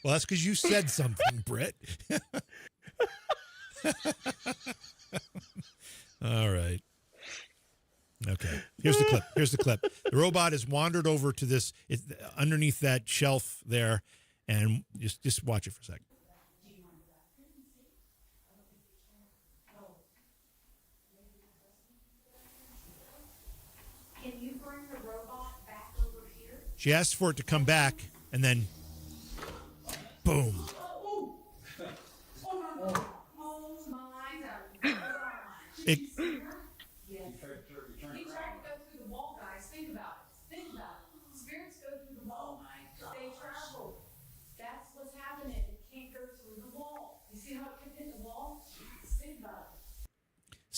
that's because you said something, Britt. All right. Okay. Here's the clip. The robot has wandered over to this, underneath that shelf there, and just watch it for a second. Can you bring the robot back over here? She asks for it to come back, and then boom. Oh my God. It, Yes. He tried to go through the wall, guys. Think about it. Think about it. Spirits go through the wall. Oh my God. They travel. That's what's happening. It can't go through the wall. You see how it can hit the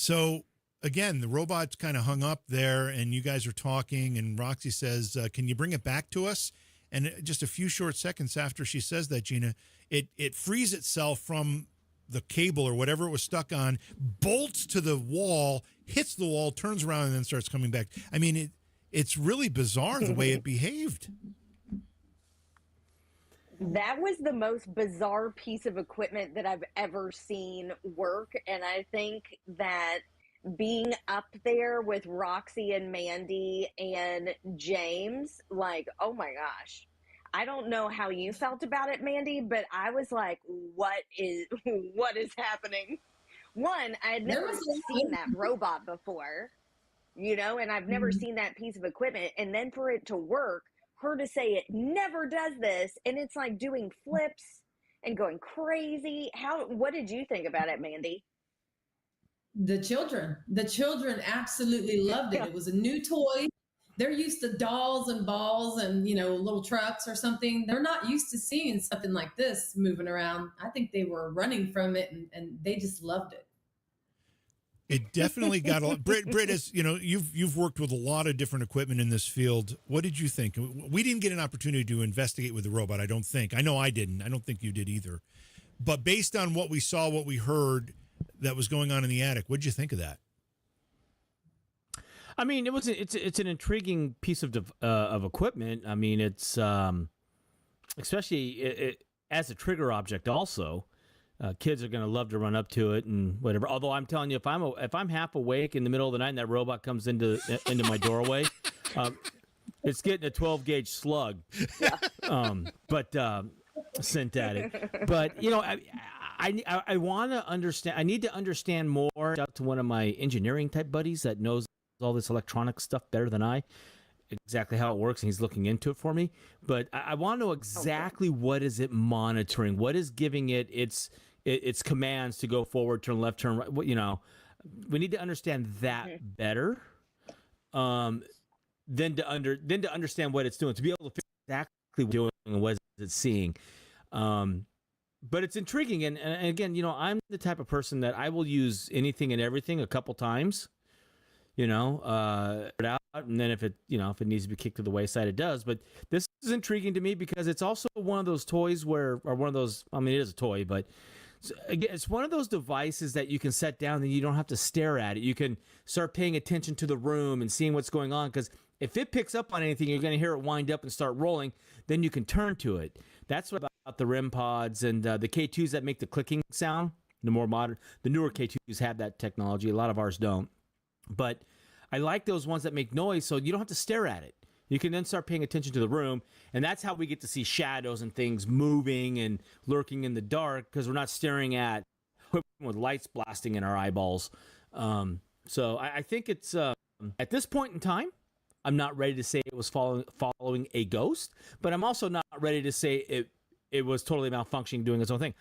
So again, the robot's kind of hung up there, and you guys are talking, and Roxy says, can you bring it back to us? And just a few short seconds after she says that, Gina, it frees itself from the cable or whatever it was stuck on, bolts to the wall, hits the wall, turns around, and then starts coming back. I mean, it's really bizarre the way it behaved. That was the most bizarre piece of equipment that I've ever seen work. And I think that being up there with Roxy and Mandy and James, like, oh my gosh. I don't know how you felt about it, Mandy, but I was like, what is happening? One, I had never seen that robot before, you know, and I've never seen that piece of equipment. And then for it to work, her to say it never does this, and it's like doing flips and going crazy. What did you think about it, Mandy? The children absolutely loved it. It was a new toy. They're used to dolls and balls and, you know, little trucks or something. They're not used to seeing something like this moving around. I think they were running from it, and they just loved it. It definitely got a lot. Britt, as you know, you've worked with a lot of different equipment in this field. What did you think? We didn't get an opportunity to investigate with the robot, I don't think. I know I didn't. I don't think you did either. But based on what we saw, what we heard that was going on in the attic, what did you think of that? I mean, it's an intriguing piece of equipment. I mean, it's especially as a trigger object. Also, kids are going to love to run up to it and whatever. Although I'm telling you, if I'm half awake in the middle of the night and that robot comes into my doorway, it's getting a 12 gauge slug. But sent at it. But you know, I want to understand. I need to understand more. Out to one of my engineering type buddies that knows all this electronic stuff better than I, exactly how it works, and he's looking into it for me. But I want to know exactly what is it monitoring, what is giving it its commands to go forward, turn left, turn right. You know, we need to understand that better. Then to understand what it's doing, to be able to figure exactly what it's doing and what it's seeing. But it's intriguing, and again, you know, I'm the type of person that I will use anything and everything a couple times. You know, and then if it needs to be kicked to the wayside, it does. But this is intriguing to me because it's also one of those toys I mean, it is a toy, but again, it's one of those devices that you can set down and you don't have to stare at it. You can start paying attention to the room and seeing what's going on, because if it picks up on anything, you're going to hear it wind up and start rolling. Then you can turn to it. That's what about the REM pods and the K2s that make the clicking sound. The newer K2s have that technology. A lot of ours don't. But I like those ones that make noise, so you don't have to stare at it. You can then start paying attention to the room, and that's how we get to see shadows and things moving and lurking in the dark, because we're not staring at equipment with lights blasting in our eyeballs. So I think it's at this point in time, I'm not ready to say it was following a ghost, but I'm also not ready to say it was totally malfunctioning, doing its own thing.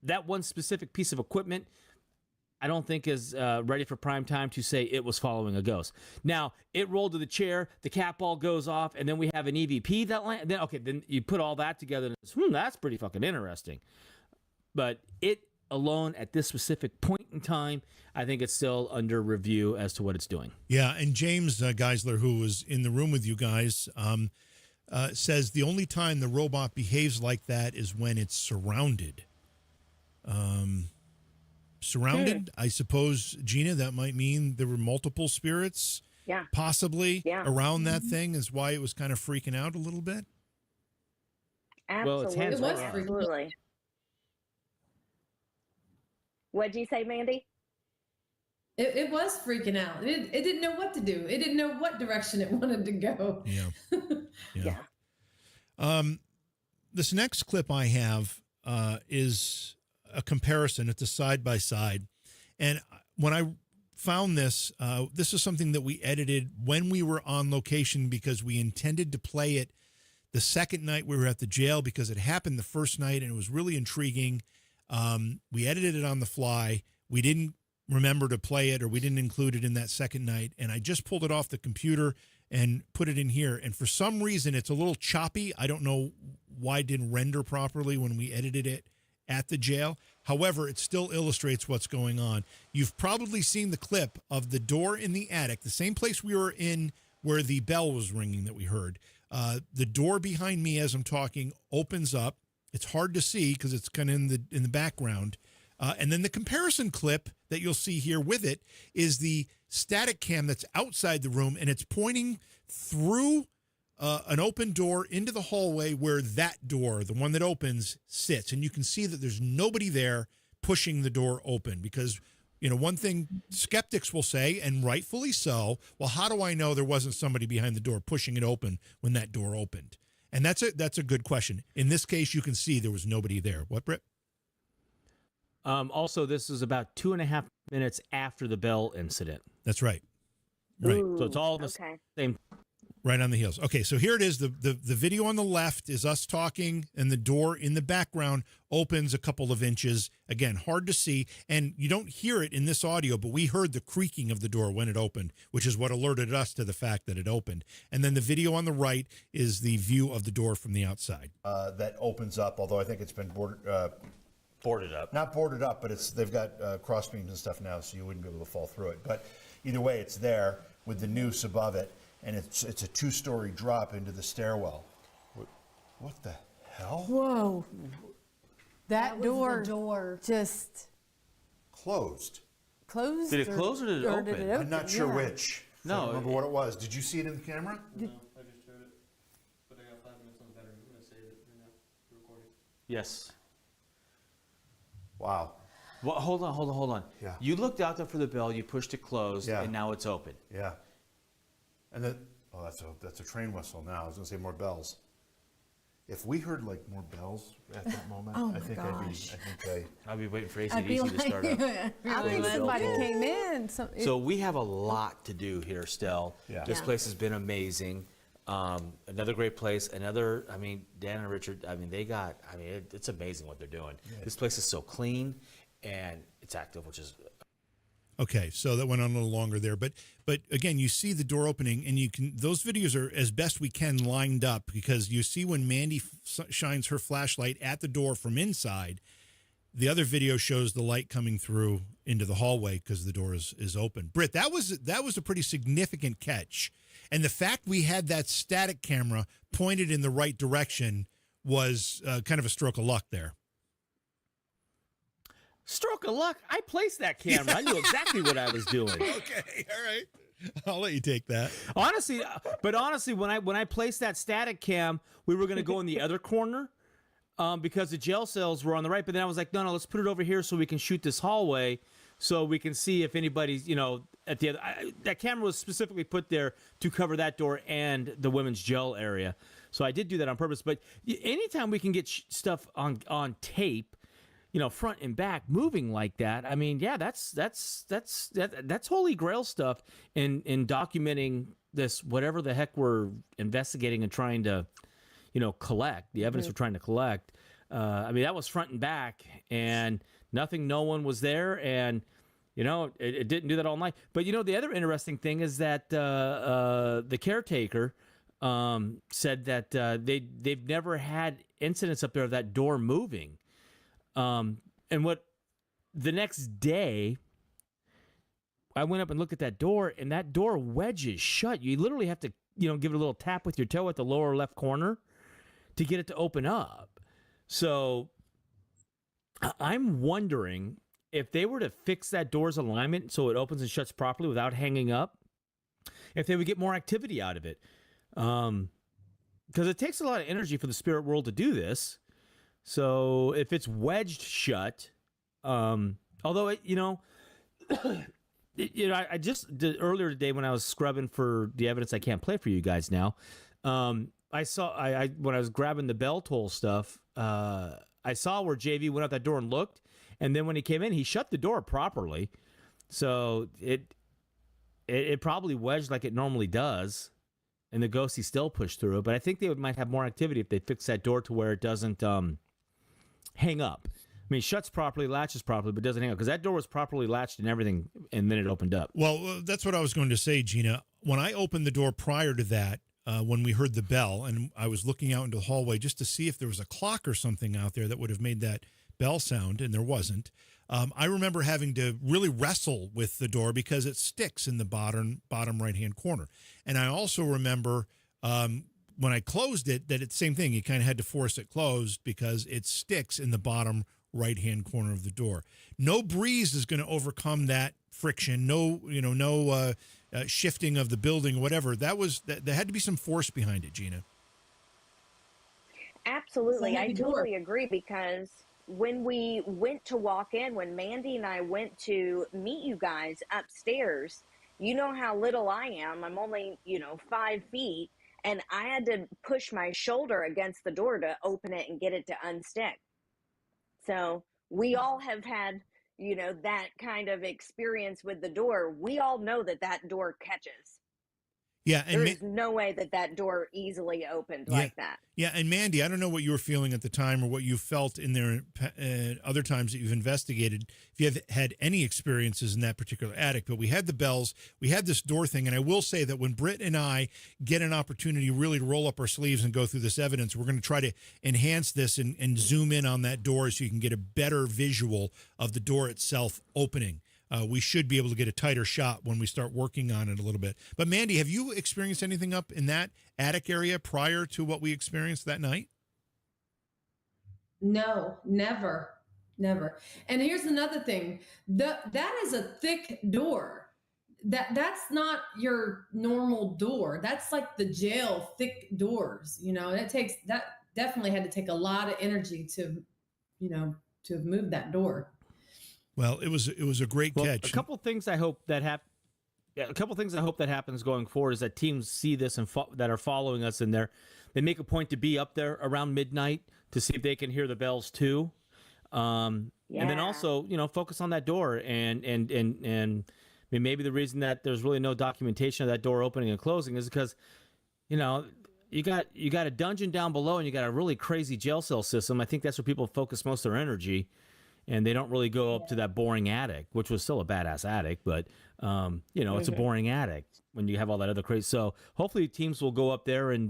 That one specific piece of equipment, I don't think is ready for prime time to say it was following a ghost. Now, it rolled to the chair, the cat ball goes off, and then we have an EVP that land. Then you put all that together, and it's, that's pretty fucking interesting. But it alone at this specific point in time, I think it's still under review as to what it's doing. Yeah, and James Geisler, who was in the room with you guys, says the only time the robot behaves like that is when it's surrounded. Surrounded, I suppose, Gina, that might mean there were multiple spirits possibly around that thing, is why it was kind of freaking out a little bit. Absolutely. Well, It was Absolutely. What'd you say, Mandy? It was freaking out. It didn't know what to do. It didn't know what direction it wanted to go. Yeah. This next clip I have is a comparison. It's a side-by-side. And when I found this, this is something that we edited when we were on location, because we intended to play it the second night we were at the jail, because it happened the first night and it was really intriguing. We edited it on the fly. We didn't remember to play it, or we didn't include it in that second night. And I just pulled it off the computer and put it in here. And for some reason, it's a little choppy. I don't know why it didn't render properly when we edited it. at the jail. However, it still illustrates what's going on. You've probably seen the clip of the door in the attic, the same place we were in where the bell was ringing that we heard. The door behind me as I'm talking opens up. It's hard to see because it's kind of in the background. And then the comparison clip that you'll see here with it is the static cam that's outside the room, and it's pointing through an open door into the hallway where that door, the one that opens, sits. And you can see that there's nobody there pushing the door open because, you know, one thing skeptics will say, and rightfully so, well, how do I know there wasn't somebody behind the door pushing it open when that door opened? And that's a good question. In this case, you can see there was nobody there. What, Britt? Also, this is about 2.5 minutes after the bell incident. That's right. Right. Ooh, So it's all in the okay. same. Right on the heels. Okay, so here it is. The video on the left is us talking, and the door in the background opens a couple of inches. Again, hard to see, and you don't hear it in this audio, but we heard the creaking of the door when it opened, which is what alerted us to the fact that it opened. And then the video on the right is the view of the door from the outside. That opens up, although I think it's been boarded up. Not boarded up, but they've got cross beams and stuff now, so you wouldn't be able to fall through it. But either way, it's there with the noose above it. And it's a 2-story drop into the stairwell. What the hell? Whoa. That was the door, door. just Closed. closed. Did it close or did it open? I'm not sure Yeah. which. No, I don't remember what it was. Did you see it in the camera? No, I just showed it. But I got 5 minutes on the battery. I'm gonna save it right now. The recording. Yes. Wow. Well, hold on. Yeah. You looked out there for the bell. You pushed it closed, Yeah. and now it's open. Yeah. And then, oh, that's a train whistle now. I was going to say more bells. If we heard like more bells at that moment, Oh I my think gosh. I'll be waiting for I'd be AC/DC to start up. I think somebody Really? came in. So we have a lot to do here, Stell. Yeah. This Yeah. place has been amazing. Another great place. Dan and Richard, it's amazing what they're doing. This place is so clean and it's active, which is Okay, so that went on a little longer there, but again, you see the door opening, and those videos are as best we can lined up because you see when Mandy shines her flashlight at the door from inside. The other video shows the light coming through into the hallway because the door is open. Britt, that was a pretty significant catch, and the fact we had that static camera pointed in the right direction was kind of a stroke of luck there. stroke of luck. I placed that camera. I knew exactly what I was doing. Okay, all right. I'll let you take that. Honestly, when I placed that static cam, we were going to go in the other corner because the jail cells were on the right. But then I was like, no, let's put it over here so we can shoot this hallway, so we can see if anybody's, at the other. That camera was specifically put there to cover that door and the women's jail area. So I did do that on purpose. But anytime we can get stuff on tape, front and back moving like that. I mean, yeah, that's holy grail stuff in documenting this, whatever the heck we're investigating and trying to, collect, the evidence we're trying to collect. That was front and back and nothing, no one was there. And, it didn't do that all night. But, the other interesting thing is that the caretaker said that they've never had incidents up there of that door moving. And what the next day, I went up and looked at that door, and that door wedges shut. You literally have to, give it a little tap with your toe at the lower left corner to get it to open up. So I'm wondering if they were to fix that door's alignment so it opens and shuts properly without hanging up, if they would get more activity out of it. Because it takes a lot of energy for the spirit world to do this. So if it's wedged shut, although I just did earlier today when I was scrubbing for the evidence I can't play for you guys now. I saw when I was grabbing the bell toll stuff, I saw where JV went out that door and looked, and then when he came in, he shut the door properly. So it probably wedged like it normally does. And the ghosty still pushed through it, but I think they might have more activity if they fix that door to where it doesn't hang up. I mean, it shuts properly, latches properly, but doesn't hang up because that door was properly latched and everything, and then it opened up. Well, that's what I was going to say, Gina. When I opened the door prior to that, when we heard the bell, and I was looking out into the hallway just to see if there was a clock or something out there that would have made that bell sound, and there wasn't. I remember having to really wrestle with the door because it sticks in the bottom right-hand corner. And I also remember when I closed it, that it's the same thing. You kind of had to force it closed because it sticks in the bottom right-hand corner of the door. No breeze is going to overcome that friction. No shifting of the building, whatever. There had to be some force behind it, Gina. Absolutely. I totally agree, because when we went to walk in, when Mandy and I went to meet you guys upstairs, you know how little I am. I'm only, 5 feet, and I had to push my shoulder against the door to open it and get it to unstick. So we all have had, that kind of experience with the door. We all know that door catches. Yeah, and there's no way that door easily opened like that. Yeah, and Mandy, I don't know what you were feeling at the time or what you felt in there other times that you've investigated, if you have had any experiences in that particular attic, but we had the bells, we had this door thing, and I will say that when Britt and I get an opportunity really to roll up our sleeves and go through this evidence, we're going to try to enhance this and zoom in on that door so you can get a better visual of the door itself opening. We should be able to get a tighter shot when we start working on it a little bit. But Mandy, have you experienced anything up in that attic area prior to what we experienced that night? No, never. And here's another thing. That is a thick door. That's not your normal door. That's like the jail thick doors. That definitely had to take a lot of energy to move that door. Well, it was a great catch. A couple things I hope that happens going forward is that teams see this and that are following us in there. They make a point to be up there around midnight to see if they can hear the bells too, and then also focus on that door and maybe the reason that there's really no documentation of that door opening and closing is because you got a dungeon down below and you got a really crazy jail cell system. I think that's where people focus most of their energy. And they don't really go up to that boring attic, which was still a badass attic, but it's a boring attic when you have all that other crazy. So hopefully teams will go up there and,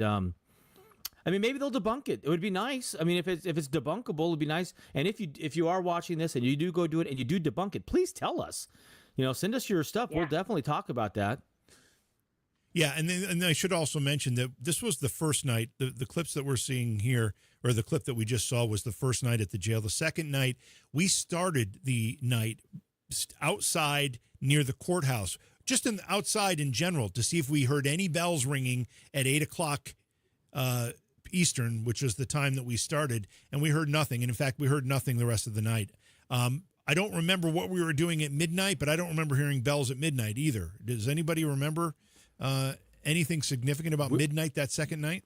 maybe they'll debunk it. It would be nice. I mean, if it's debunkable, it'd be nice. And if you are watching this and you do go do it and you do debunk it, please tell us. Send us your stuff. Yeah. We'll definitely talk about that. Yeah, and I should also mention that this was the first night. The clips that we're seeing here, or the clip that we just saw, was the first night at the jail. The second night, we started the night outside near the courthouse, just outside in general, to see if we heard any bells ringing at 8 o'clock Eastern, which was the time that we started, and we heard nothing. And in fact, we heard nothing the rest of the night. I don't remember what we were doing at midnight, but I don't remember hearing bells at midnight either. Does anybody remember anything significant about midnight that second night?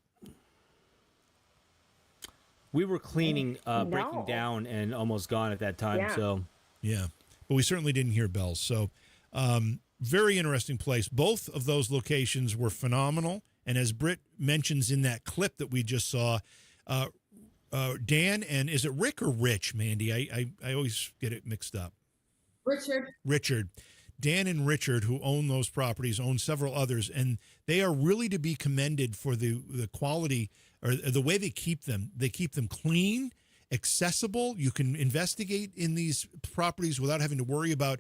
We were cleaning, breaking down, and almost gone at that time. Yeah. So but we certainly didn't hear bells. So very interesting place. Both of those locations were phenomenal. And as Britt mentions in that clip that we just saw, Dan and is it Rick or Rich, Mandy? I always get it mixed up. Richard. Dan and Richard, who own those properties, own several others, and they are really to be commended for the quality or the way they keep them. They keep them clean, accessible. You can investigate in these properties without having to worry about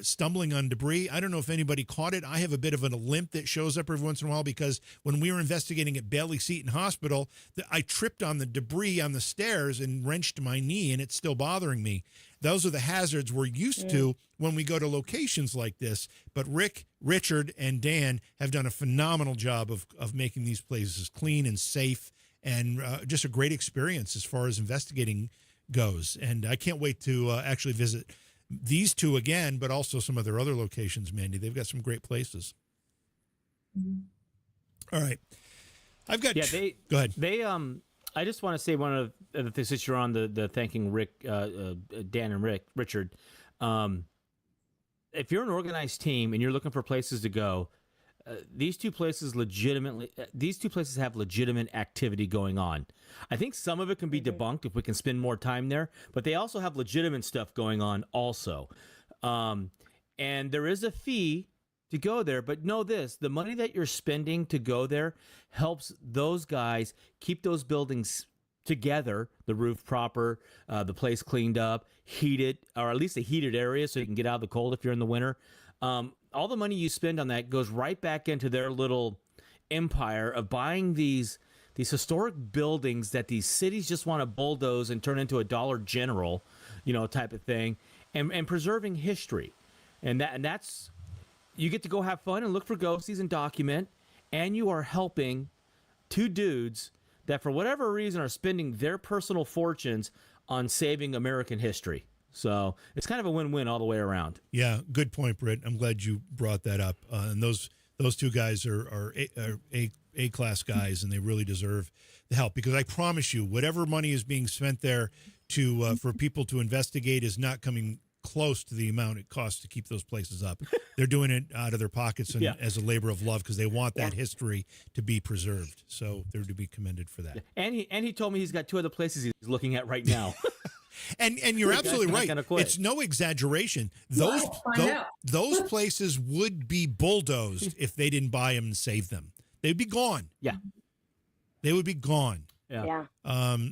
stumbling on debris. I don't know if anybody caught it. I have a bit of a limp that shows up every once in a while because when we were investigating at Bailey Seton Hospital, I tripped on the debris on the stairs and wrenched my knee, and it's still bothering me. Those are the hazards we're used to when we go to locations like this. But Rick, Richard, and Dan have done a phenomenal job of making these places clean and safe, and just a great experience as far as investigating goes. And I can't wait to actually visit these two again, but also some of their other locations, Mandy. They've got some great places. All right. I've got... Go ahead. I just want to say one of the things that you're on the thanking Rick, Dan and Richard. If you're an organized team and you're looking for places to go, these two places have legitimate activity going on. I think some of it can be debunked if we can spend more time there, but they also have legitimate stuff going on also. And there is a fee to go there, but know this, the money that you're spending to go there helps those guys keep those buildings together, the roof proper, the place cleaned up, heated, or at least a heated area so you can get out of the cold if you're in the winter. All the money you spend on that goes right back into their little empire of buying these historic buildings that these cities just want to bulldoze and turn into a Dollar General, type of thing, and preserving history. And that's, you get to go have fun and look for ghosties and document, and you are helping two dudes that for whatever reason are spending their personal fortunes on saving American history. So it's kind of a win-win all the way around. Yeah, good point, Britt. I'm glad you brought that up. And those two guys are A-class guys, and they really deserve the help, because I promise you, whatever money is being spent there to for people to investigate is not coming close to the amount it costs to keep those places up. They're doing it out of their pockets and as a labor of love, because they want that history to be preserved. So they're to be commended for that. And he told me he's got two other places he's looking at right now. And you're absolutely right. It's no exaggeration. Those places would be bulldozed if they didn't buy them and save them. They'd be gone. Yeah, they would be gone. Yeah.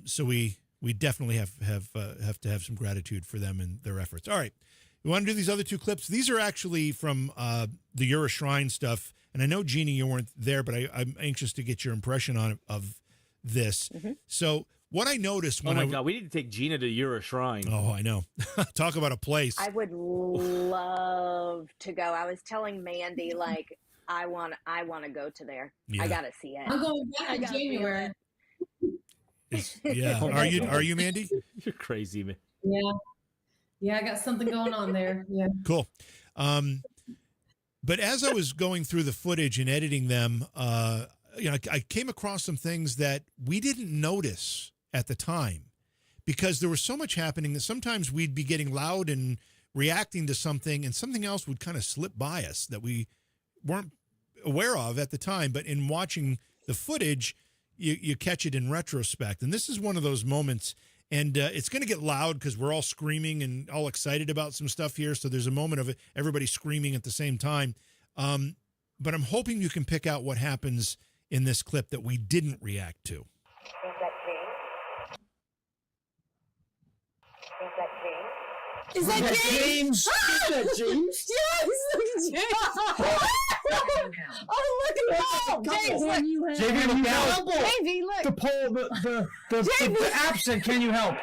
So we definitely have to have some gratitude for them and their efforts. All right, we want to do these other two clips. These are actually from the Ura Shrine stuff, and I know, Gina, you weren't there, but I'm anxious to get your impression of this. Mm-hmm. So what I noticed when God, we need to take Gina to Ura Shrine. Oh, I know. Talk about a place. I would love to go. I was telling Mandy, like, I want to go to there. Yeah. I gotta see it. I'm going back in January. Yeah. Are you, Mandy? You're crazy, man. Yeah, I got something going on there. Yeah. Cool. But as I was going through the footage and editing them, I came across some things that we didn't notice at the time, because there was so much happening that sometimes we'd be getting loud and reacting to something, and something else would kind of slip by us that we weren't aware of at the time. But in watching the footage, you catch it in retrospect. And this is one of those moments, and it's going to get loud because we're all screaming and all excited about some stuff here. So there's a moment of everybody screaming at the same time. But I'm hoping you can pick out what happens in this clip that we didn't react to. Is that James? Is that James? Yes, James. Oh, look at him. James, JV, look out. JV, look. The poll, the app said, can you help?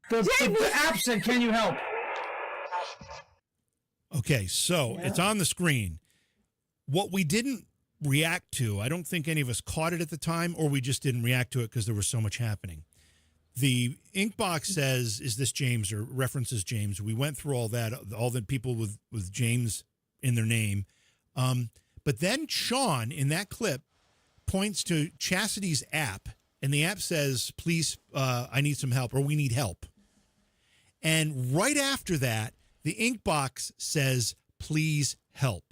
The app said, can you help? Okay, so it's on the screen. What we didn't react to, I don't think any of us caught it at the time, or we just didn't react to it because there was so much happening. The ink box says, is this James, or references James. We went through all that, all the people with James in their name. But then Sean, in that clip, points to Chastity's app, and the app says, please, I need some help, or we need help. And right after that, the ink box says, please help.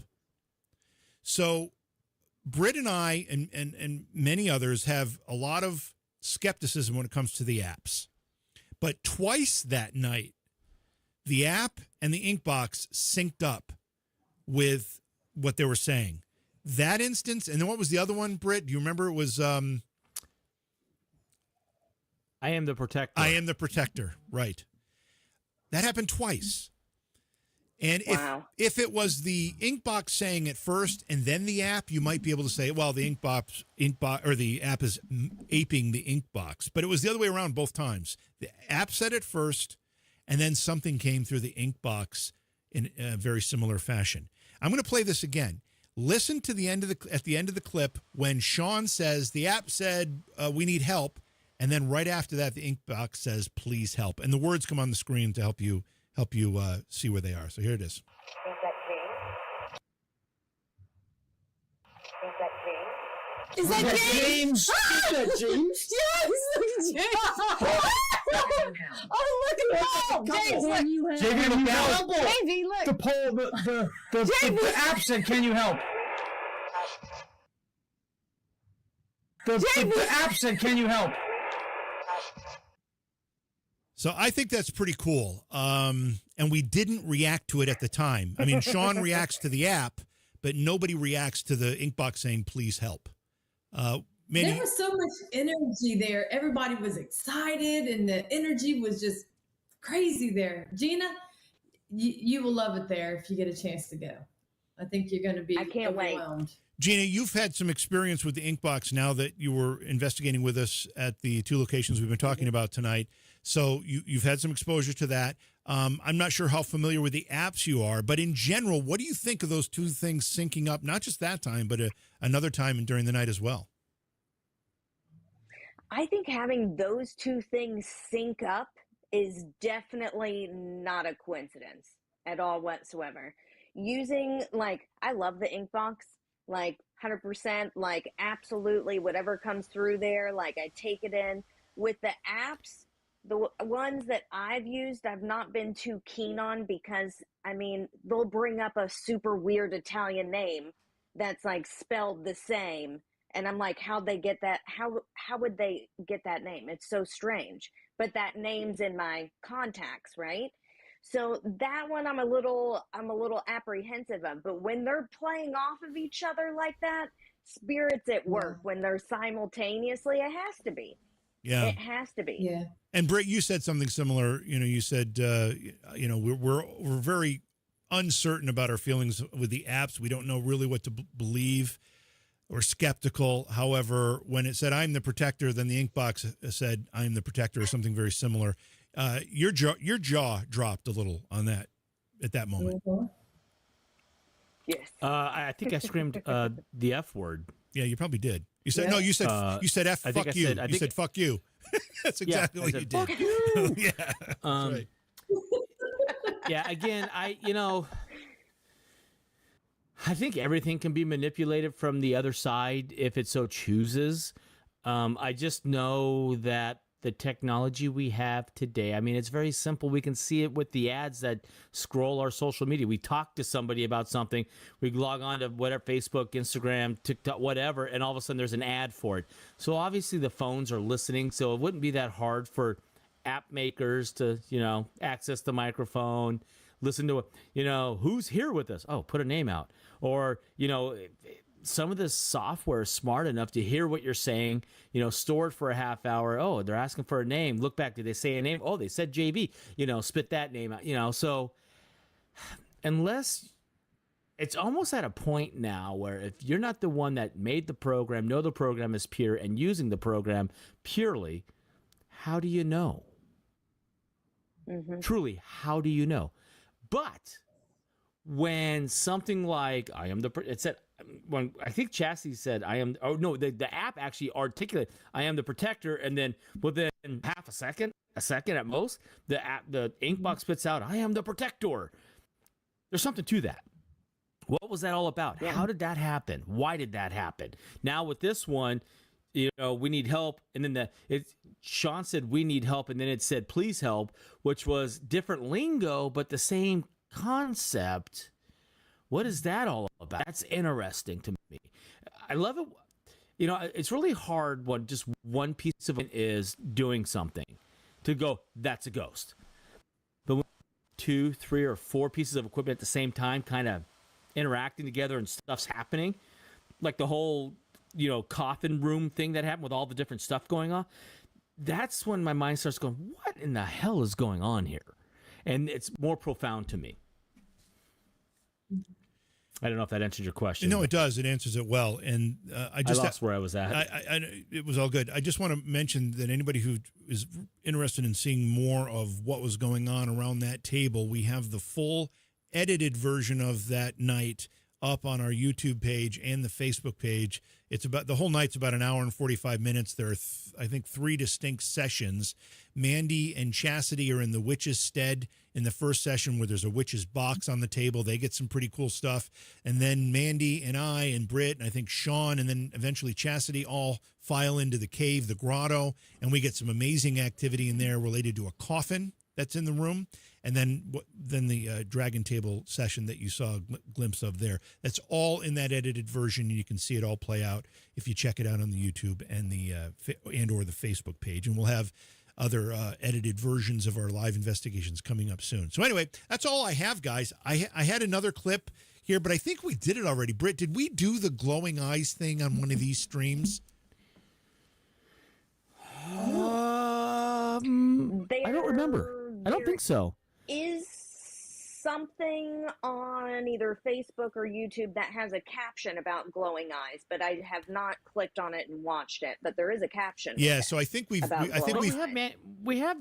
So Britt and I and many others have a lot of skepticism when it comes to the apps. But twice that night, the app and the ink box synced up with what they were saying. That instance, and then what was the other one, Britt? Do you remember? It was I am the protector. I am the protector, right. That happened twice. And if it was the ink box saying it first and then the app, you might be able to say, well, the ink box or the app is aping the ink box. But it was the other way around both times. The app said it first, and then something came through the ink box in a very similar fashion. I'm going to play this again. Listen to the end of at the end of the clip when Sean says the app said we need help, and then right after that the ink box says please help, and the words come on the screen to help you see where they are. So here it is. Is that James? Is that James? Yes, James. Oh, look at him. James, look. JV, look out. JV, look. The poll, the app said, can you help? The app said, can you help? So I think that's pretty cool. And we didn't react to it at the time. I mean, Sean reacts to the app, but nobody reacts to the ink box saying, please help. Mandy, there was so much energy there. Everybody was excited, and the energy was just crazy there. Gina, you will love it there if you get a chance to go. I think you're going to be I can't wait. overwhelmed. Gina, you've had some experience with the ink box now that you were investigating with us at the 2 locations we've been talking about tonight. So you've had some exposure to that. I'm not sure how familiar with the apps you are, but in general, what do you think of those two things syncing up, not just that time, but another time and during the night as well? I think having those two things sync up is definitely not a coincidence at all whatsoever. Using, like, I love the ink box, like 100%, like absolutely whatever comes through there, like I take it in. With the apps, the ones that I've used, I've not been too keen on because, I mean, they'll bring up a super weird Italian name that's like spelled the same. And I'm like, how'd they get that? How would they get that name? It's so strange. But that name's in my contacts, right? So that one I'm a little apprehensive of. But when they're playing off of each other like that, spirits at work, when they're simultaneously, it has to be. Yeah. It has to be. Yeah. And Britt, you said something similar. You said, we're very uncertain about our feelings with the apps. We don't know really what to believe. Or skeptical. However, when it said "I'm the protector," then the ink box said "I'm the protector" or something very similar. Your jaw dropped a little on that at that moment. Mm-hmm. Yes. I think I screamed the F word. Yeah, you probably did. You said no. You said F. Fuck you. You said fuck you. That's exactly what you did. Fuck you. Yeah. That's right. Yeah. Again, I think everything can be manipulated from the other side if it so chooses. I just know that the technology we have today, I mean, it's very simple. We can see it with the ads that scroll our social media. We talk to somebody about something. We log on to whatever, Facebook, Instagram, TikTok, whatever, and all of a sudden there's an ad for it. So obviously the phones are listening, so it wouldn't be that hard for app makers to, access the microphone, listen to, who's here with us? Oh, put a name out. Or, some of this software is smart enough to hear what you're saying, store it for a half hour. Oh, they're asking for a name. Look back. Did they say a name? Oh, they said JB, spit that name out, so unless it's almost at a point now where if you're not the one that made the program, know the program is pure and using the program purely, how do you know? Mm-hmm. Truly, how do you know? But when something like it said, when I think Chastity said the app actually articulated I am the protector, and then within half a second at most, the ink box spits out I am the protector. There's something to that. What was that all about? Yeah. How did that happen? Why did that happen? Now with this one, we need help, and then Sean said we need help, and then it said please help, which was different lingo but the same concept. What is that all about? That's interesting to me. I love it. It's really hard when just one piece of it is doing something to go, that's a ghost. But when 2, 3, or 4 pieces of equipment at the same time kind of interacting together and stuff's happening, like the whole, coffin room thing that happened with all the different stuff going on, that's when my mind starts going, what in the hell is going on here? And it's more profound to me. I don't know if that answers your question. No, it does. It answers it well. And I lost where I was at. It was all good. I just want to mention that anybody who is interested in seeing more of what was going on around that table, we have the full edited version of that night up on our YouTube page and the Facebook page. It's about the whole night's about an hour and 45 minutes. There are, I think, 3 distinct sessions. Mandy and Chastity are in the witch's stead in the first session where there's a witch's box on the table. They get some pretty cool stuff. And then Mandy and I and Britt and I think Sean and then eventually Chastity all file into the cave, the grotto, and we get some amazing activity in there related to a coffin that's in the room. And then the dragon table session that you saw a glimpse of there. That's all in that edited version. You can see it all play out if you check it out on the YouTube and or the Facebook page. And we'll have other edited versions of our live investigations coming up soon. So anyway, that's all I have, guys. I had another clip here, but I think we did it already. Britt, did we do the glowing eyes thing on one of these streams? I don't remember. I don't think so. Is something on either Facebook or YouTube that has a caption about glowing eyes, but I have not clicked on it and watched it. But there is a caption. Yeah, so I think we've. about I think glowing we've. eyes.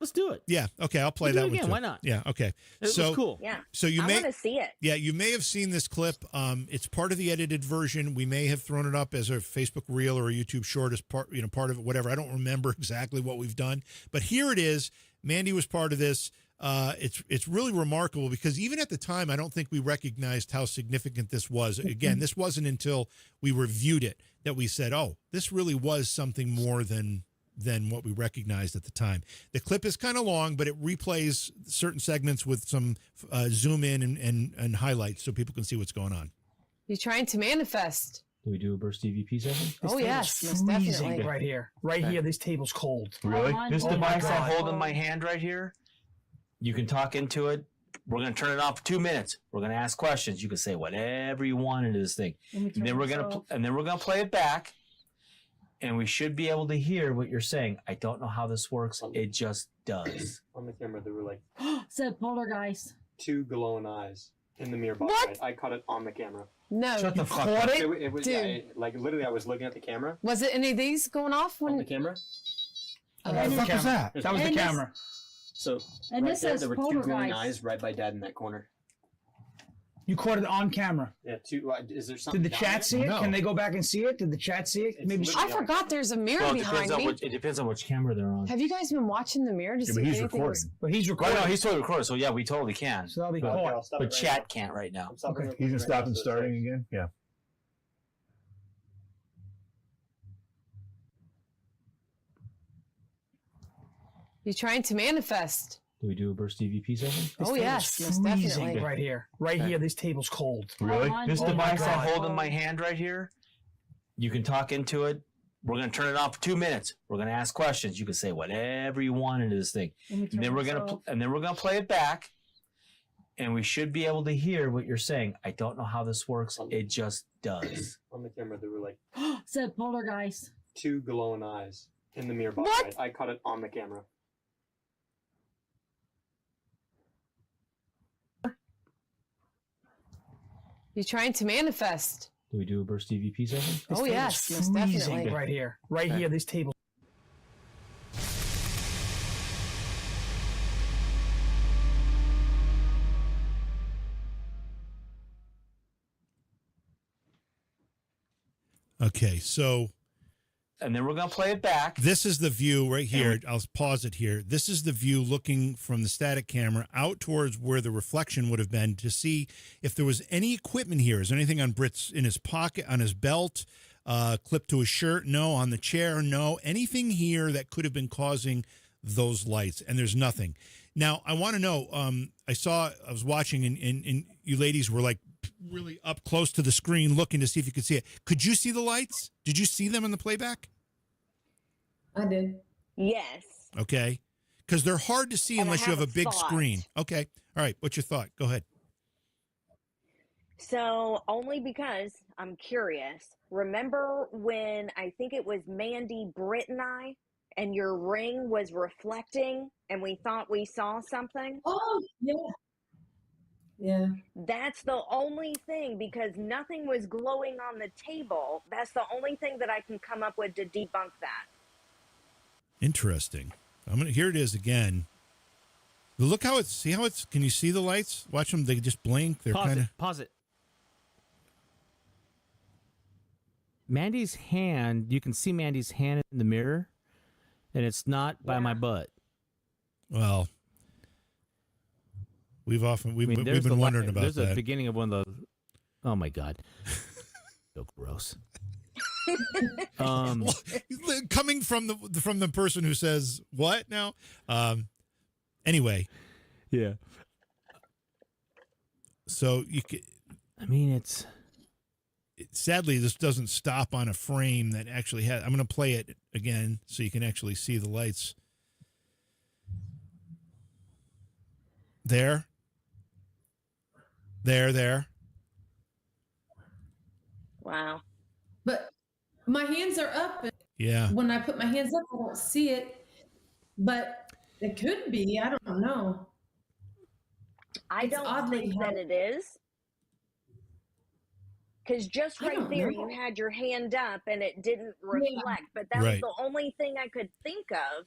Let's do it. Yeah. Okay. I'll play We'll that do it one again. too. Why not? Yeah. Okay. It was cool. Yeah. So you I may want to see it. Yeah, you may have seen this clip. It's part of the edited version. We may have thrown it up as a Facebook reel or a YouTube short as part of it. Whatever. I don't remember exactly what we've done, but here it is. Mandy was part of this. It's really remarkable because even at the time, I don't think we recognized how significant this was. Again, this wasn't until we reviewed it that we said, "Oh, this really was something more than what we recognized at the time." The clip is kind of long, but it replays certain segments with some zoom in and highlights so people can see what's going on. You're trying to manifest. Do we do a burst EVP session? Oh, yes, most definitely. Right here. Right here. This table's cold. Really? This device I God. hold in my hand right here, you can talk into it. We're going to turn it on for 2 minutes. We're going to ask questions. You can say whatever you want into this thing. And then we're going to play it back. And we should be able to hear what you're saying. I don't know how this works. It just does. On the camera, there were like Said poltergeist. 2 glowing eyes in the mirror box. What? I caught it on the camera. No. Shut the fuck Caught up. it? It was Dude. like literally, I was looking at the camera. Was it any of these going off On the when? camera. What the fuck was that? That was the And this- camera. So And right this there, says there were 2 glowing poltergeist. eyes right by Dad in that corner. You caught it on camera. Yeah, 2. Is there something? Did the down chat there? see it? No. Can they go back and see it? Did the chat see it? It's Maybe. literally- I forgot there's a mirror Well, behind me. it depends on which camera they're on. Have you guys been watching the mirror to see if anything was? But he's Well, recording. no, he's totally recorded, so yeah, we totally can. So that'll be Okay, caught. I'll stop But it right chat now. can't right now. I'm stopping Okay. recording You can right stop now, and so starting again? Yeah. You're trying to manifest. Do we do a burst EVP session? Oh, yes, most Freezing definitely. right here. Right here. This table's cold. Really? This Oh my device I God. hold in my hand right here, you can talk into it. We're going to turn it on for 2 minutes. We're going to ask questions. You can say whatever you want into this thing. And then we're going to play it back. And we should be able to hear what you're saying. I don't know how this works. It just does. On the camera, there were like Said poltergeist. 2 glowing eyes in the mirror box. What? I caught it on the camera. You're trying to manifest. Do we do a burst EVP session? Oh, yes, most Freezing definitely. right here. Right here. This table. Okay, so And then we're going to play it back. this is the view right here. I'll pause it here. This is the view looking from the static camera out towards where the reflection would have been to see if there was any equipment here. Is there anything on Britt's in his pocket, on his belt, clipped to his shirt? No. On the chair? No. Anything here that could have been causing those lights? And there's nothing. Now, I want to know, I was watching and you ladies were like really up close to the screen looking to see if you could see it. Could you see the lights? Did you see them in the playback? I did. Yes. Okay. Because they're hard to see And I unless you have a have a big thought. screen. Okay. All right. What's your thought? Go ahead. So only because I'm curious. Remember when I think it was Mandy, Britt, and I, and your ring was reflecting, and we thought we saw something? Oh, yeah. Yeah. That's the only thing, because nothing was glowing on the table. That's the only thing that I can come up with to debunk that. Interesting. Here it is again. Look how can you see the lights? Watch them. They just blink. They're kind of. Pause it. Mandy's hand, you can see Mandy's hand in the mirror, and it's not by my butt. Well, we've been wondering about there's that. the beginning of one of those. Oh my God. So gross. Coming from the person who says what now? Anyway. Yeah. So you can. I mean, it's. Sadly, this doesn't stop on a frame that actually has. I'm going to play it again so you can actually see the lights. There. Wow. But my hands are up. And Yeah. when I put my hands up, I don't see it. But It could be. I don't know. I It's don't oddly think how- that it is. Because just I right don't there, know. you had your hand up and it didn't reflect. But that was Right. the only thing I could think of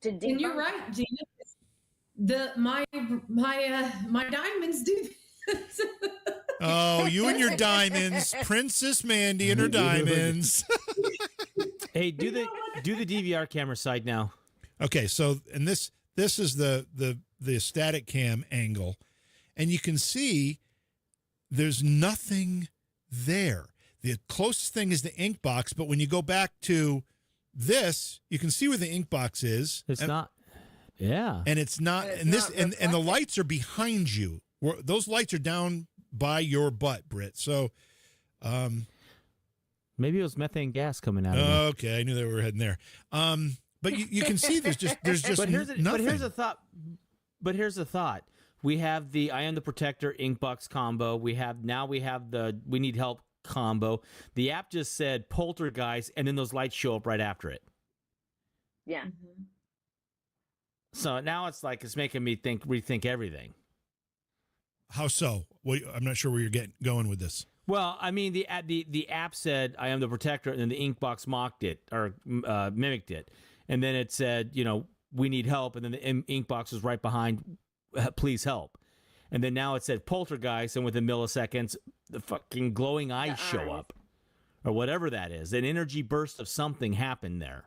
to debunk. And you're right, that. Gina. My diamonds do this. Oh, you and your diamonds, Princess Mandy and her diamonds. Hey, do the DVR camera side now. Okay, so and this is the static cam angle, and you can see there's nothing there. The closest thing is the ink box, but when you go back to this, you can see where the ink box is. It's not. Yeah. And it's not. And it's And this not and the lights are behind you. Those lights are down by your butt, Britt. So, maybe it was methane gas coming out of it. okay, I knew they were heading there. But you can see there's just But here's nothing. But here's a thought. We have the I Am the Protector Inkbox combo. We have the We Need Help combo. The app just said poltergeist, and then those lights show up right after it. Yeah. So now it's making me rethink everything. How so? I'm not sure where you're going with this. Well, I mean, the app said I Am the Protector, and then the Inkbox mocked it or mimicked it, and then it said, we need help, and then the Inkbox was right behind, please help, and then now it said poltergeist, and within milliseconds, the fucking glowing eyes show up, or whatever that is. An energy burst of something happened there.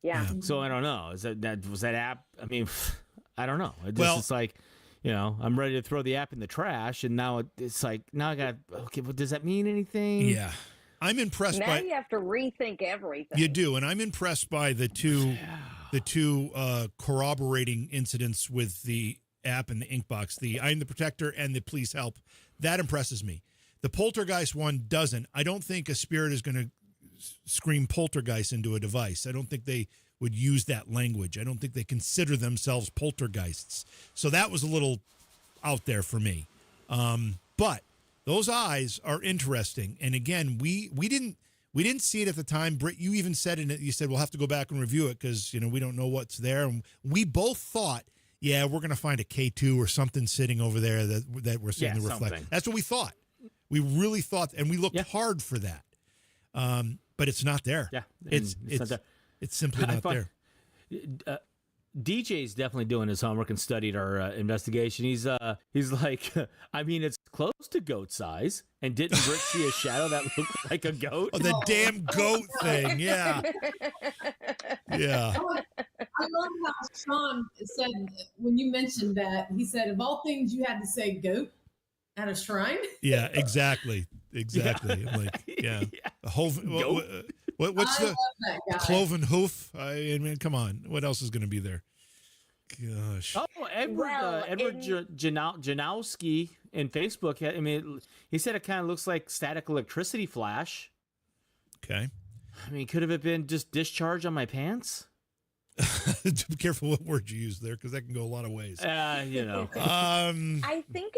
Yeah. So I don't know. Was that app? I mean, I don't know. It's like, I'm ready to throw the app in the trash, and now it's like, now I got, okay, well, does that mean anything? Yeah. I'm impressed Now by you have to rethink everything. You do, and I'm impressed by the two corroborating incidents with the app and the Inkbox, the I Am the Protector and the Please Help. That impresses me. The poltergeist one doesn't. I don't think a spirit is going to scream poltergeist into a device. I don't think they would use that language. I don't think they consider themselves poltergeists. So that was a little out there for me. But those eyes are interesting. And again, we didn't see it at the time. Britt, you even said in it, you said we'll have to go back and review it because we don't know what's there. And we both thought, yeah, we're going to find a K2 or something sitting over there that we're seeing the reflection. Something. That's what we thought. We really thought, and we looked hard for that. But it's not there. Yeah, it's not there. It's simply not there. DJ's definitely doing his homework and studied our investigation. He's like, I mean, it's close to goat size. And didn't Britt see a shadow that looked like a goat? Oh, the damn goat thing. Yeah. Yeah. I love how Sean said, when you mentioned that, he said, of all things, you had to say goat at a shrine. Yeah, exactly. Exactly. I'm like, yeah. A whole, what's the cloven hoof? I mean, come on. What else is going to be there? Gosh. Oh, Edward Janowski in Facebook. I mean, he said it kind of looks like static electricity flash. Okay. I mean, could have it been just discharge on my pants? Be careful what word you use there, because that can go a lot of ways. I think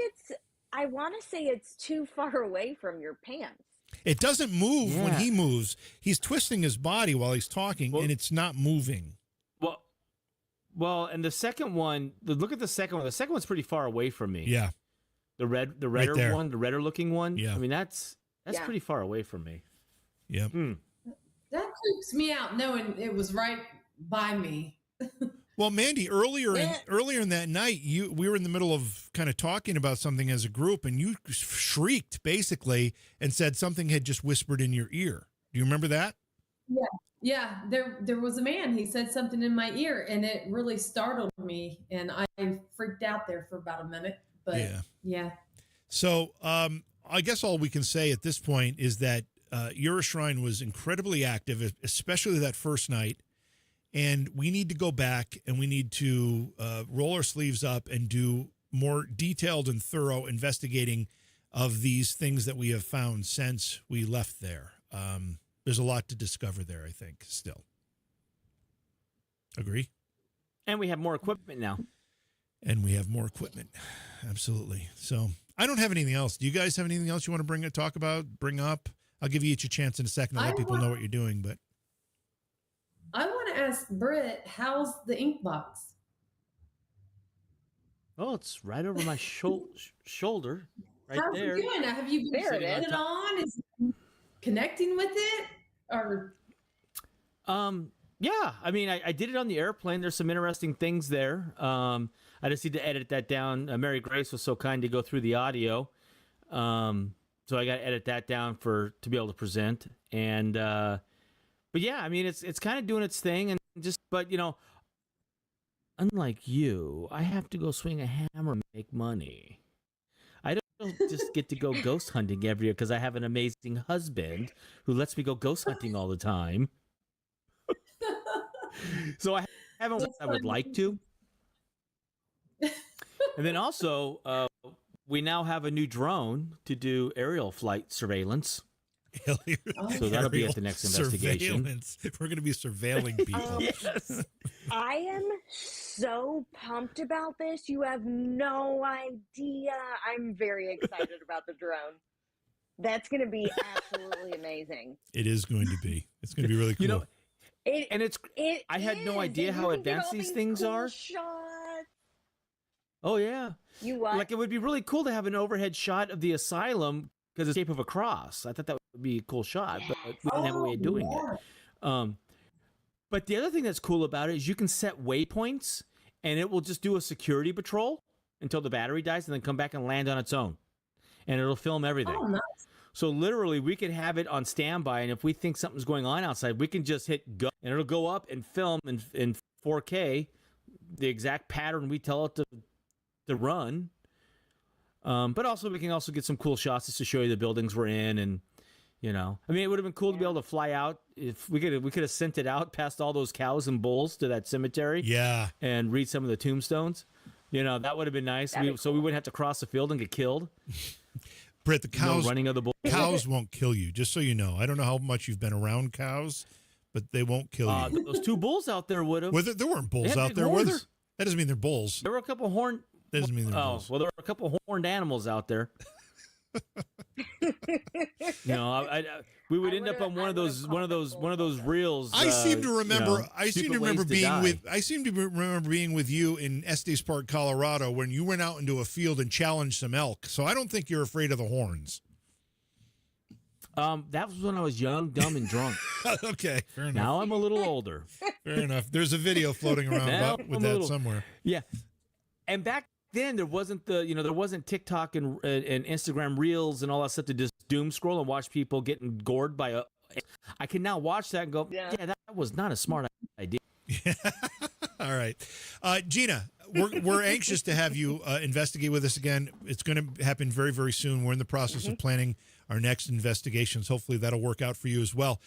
I want to say it's too far away from your pants. It doesn't move when he moves. He's twisting his body while he's talking, and it's not moving. Well, and the second one, look at the second one. The second one's pretty far away from me. Yeah. The redder right one, the redder looking one. Yeah. I mean, that's pretty far away from me. Yep. That creeps me out knowing it was right by me. Well, Mandy, earlier in that night, we were in the middle of kind of talking about something as a group, and you shrieked basically and said something had just whispered in your ear. Do you remember that? Yeah. There was a man. He said something in my ear, and it really startled me, and I freaked out there for about a minute. But yeah. So I guess all we can say at this point is that your shrine was incredibly active, especially that first night. And we need to go back and we need to roll our sleeves up and do more detailed and thorough investigating of these things that we have found since we left there. There's a lot to discover there, I think, still. Agree? And we have more equipment now. Absolutely. So I don't have anything else. Do you guys have anything else you want to bring up? I'll give you each a chance in a second to let people know what you're doing, but I want to ask Britt, how's the ink box? Oh, it's right over my shoulder, right How's there. it doing? Have you been putting it on? Is it connecting with it? Or Yeah, I mean, I did it on the airplane. There's some interesting things there. I just need to edit that down. Mary Grace was so kind to go through the audio, so I got to edit that down to be able to present. And but yeah, I mean, it's kind of doing its thing, and but unlike you, I have to go swing a hammer and make money. I don't just get to go ghost hunting every year because I have an amazing husband who lets me go ghost hunting all the time. So I haven't what I would like to. And then also, we now have a new drone to do aerial flight surveillance. So that'll be at the next investigation. We're going to be surveilling people. Yes. I am so pumped about this. You have no idea. I'm very excited about the drone. That's going to be absolutely amazing. It is going to be. It's going to be really cool. I had no idea how advanced these things are. Shots. Oh yeah. You what? Like, it would be really cool to have an overhead shot of the asylum because it's the shape of a cross. I thought that would be a cool shot, but we didn't have a way of doing it. But the other thing that's cool about it is you can set waypoints, and it will just do a security patrol until the battery dies, and then come back and land on its own, and it'll film everything. Oh, nice. So literally, we could have it on standby, and if we think something's going on outside, we can just hit go, and it'll go up and film in 4K the exact pattern we tell it to run. But also, we can also get some cool shots just to show you the buildings we're in, and I mean, it would have been cool to be able to fly out. If we could have sent it out past all those cows and bulls to that cemetery, and read some of the tombstones. That would have been nice. So we wouldn't have to cross the field and get killed. Britt, the cows running of the bulls. Cows won't kill you, just so you know. I don't know how much you've been around cows, but they won't kill you. Those two bulls out there would have. There weren't bulls out there, were there? That doesn't mean they're bulls. There were a couple horned. That doesn't mean they're bulls. Well, there were a couple horned animals out there. We would end up on one of those reels. I seem to remember. I seem to remember being with you in Estes Park, Colorado, when you went out into a field and challenged some elk. So I don't think you're afraid of the horns. That was when I was young, dumb, and drunk. Okay, fair enough. Now I'm a little older. Fair enough. There's a video floating around with that somewhere. Yeah, and back then there wasn't there wasn't TikTok and Instagram Reels and all that stuff to just doom scroll and watch people getting gored by a. I can now watch that and go, yeah that was not a smart idea. All right, Gina, we're anxious to have you investigate with us again. It's going to happen very, very soon. We're in the process of planning our next investigations. Hopefully that'll work out for you as well.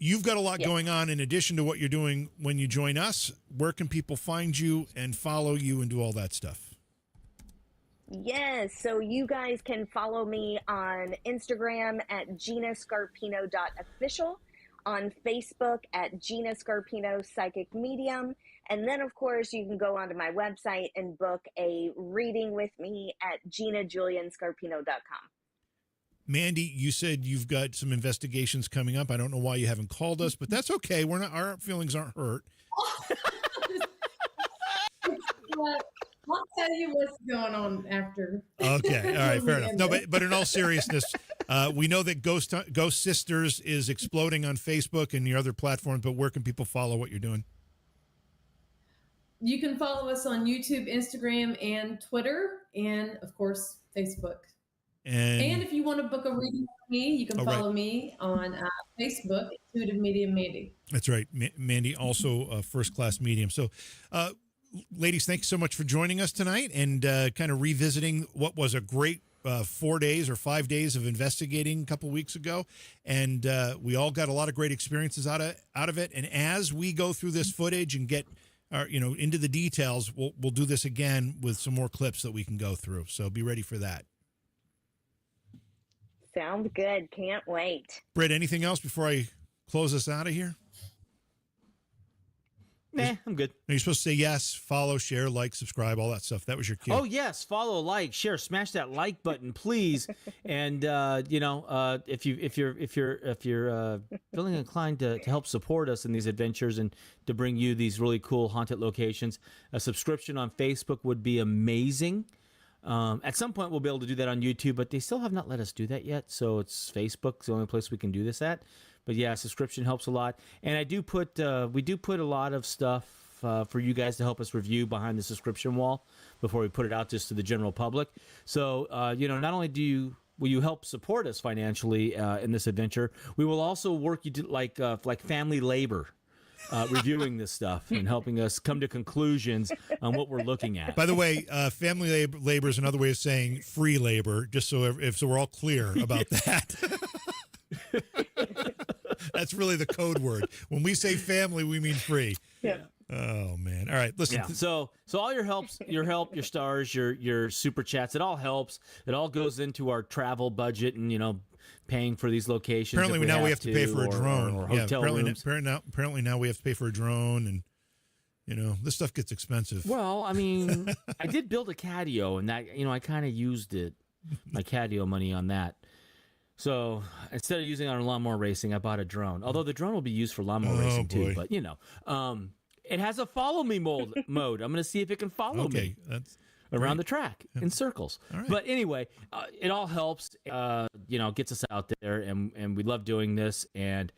You've got a lot going on in addition to what you're doing when you join us. Where can people find you and follow you and do all that stuff? Yes, so you guys can follow me on Instagram at ginascarpino.official, on Facebook at Gina Scarpino Psychic Medium, and then, of course, you can go onto my website and book a reading with me at ginajulianscarpino.com. Mandy, you said you've got some investigations coming up. I don't know why you haven't called us, but that's okay. We're not. Our feelings aren't hurt. I'll tell you what's going on after. Okay, all right, fair enough. No, but in all seriousness, we know that Ghost Sisters is exploding on Facebook and your other platforms. But where can people follow what you're doing? You can follow us on YouTube, Instagram, and Twitter, and of course Facebook. And if you want to book a reading with me, you can follow me on Facebook, Intuitive Medium Mandy. That's right. Mandy, also a first-class medium. So, ladies, thanks so much for joining us tonight and kind of revisiting what was a great 4 days or 5 days of investigating a couple weeks ago. And we all got a lot of great experiences out of it. And as we go through this footage and get into the details, we'll do this again with some more clips that we can go through. So be ready for that. Sounds good. Can't wait. Britt, anything else before I close us out of here? Nah, I'm good. No, you're supposed to say yes, follow, share, like, subscribe, all that stuff. That was your cue. Oh yes, follow, like, share, smash that like button, please. And if you're feeling inclined to help support us in these adventures and to bring you these really cool haunted locations, a subscription on Facebook would be amazing. At some point, we'll be able to do that on YouTube, but they still have not let us do that yet. So it's Facebook's the only place we can do this at. But yeah, subscription helps a lot. And we do put a lot of stuff for you guys to help us review behind the subscription wall before we put it out just to the general public. So, not only will you help support us financially in this adventure, we will also work you to like family labor. Reviewing this stuff and helping us come to conclusions on what we're looking at. By the way, family labor is another way of saying free labor, just so we're all clear about that. That's really the code word. When we say family, we mean free. Yeah. Oh man! All right, listen. Yeah. So all your help, your stars, your super chats, it all helps. It all goes into our travel budget and paying for these locations. Apparently now we have to pay for a drone. Or hotel rooms. Apparently now we have to pay for a drone, and this stuff gets expensive. Well, I mean, I did build a catio, and that I kind of used my catio money on that. So instead of using it on lawnmower racing, I bought a drone. Although the drone will be used for lawnmower racing too. But it has a follow me mode. I'm going to see if it can follow me. That's around the track in circles. Right. But anyway, it all helps, gets us out there, and we love doing this, and,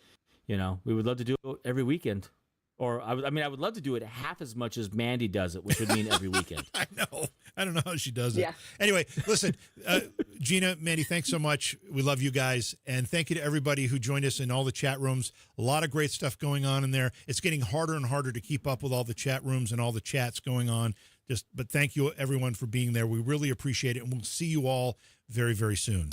we would love to do it every weekend. Or, I would love to do it half as much as Mandy does it, which would mean every weekend. I know. I don't know how she does it. Yeah. Anyway, listen, Gina, Mandy, thanks so much. We love you guys. And thank you to everybody who joined us in all the chat rooms. A lot of great stuff going on in there. It's getting harder and harder to keep up with all the chat rooms and all the chats going on. But thank you, everyone, for being there. We really appreciate it. And we'll see you all very, very soon.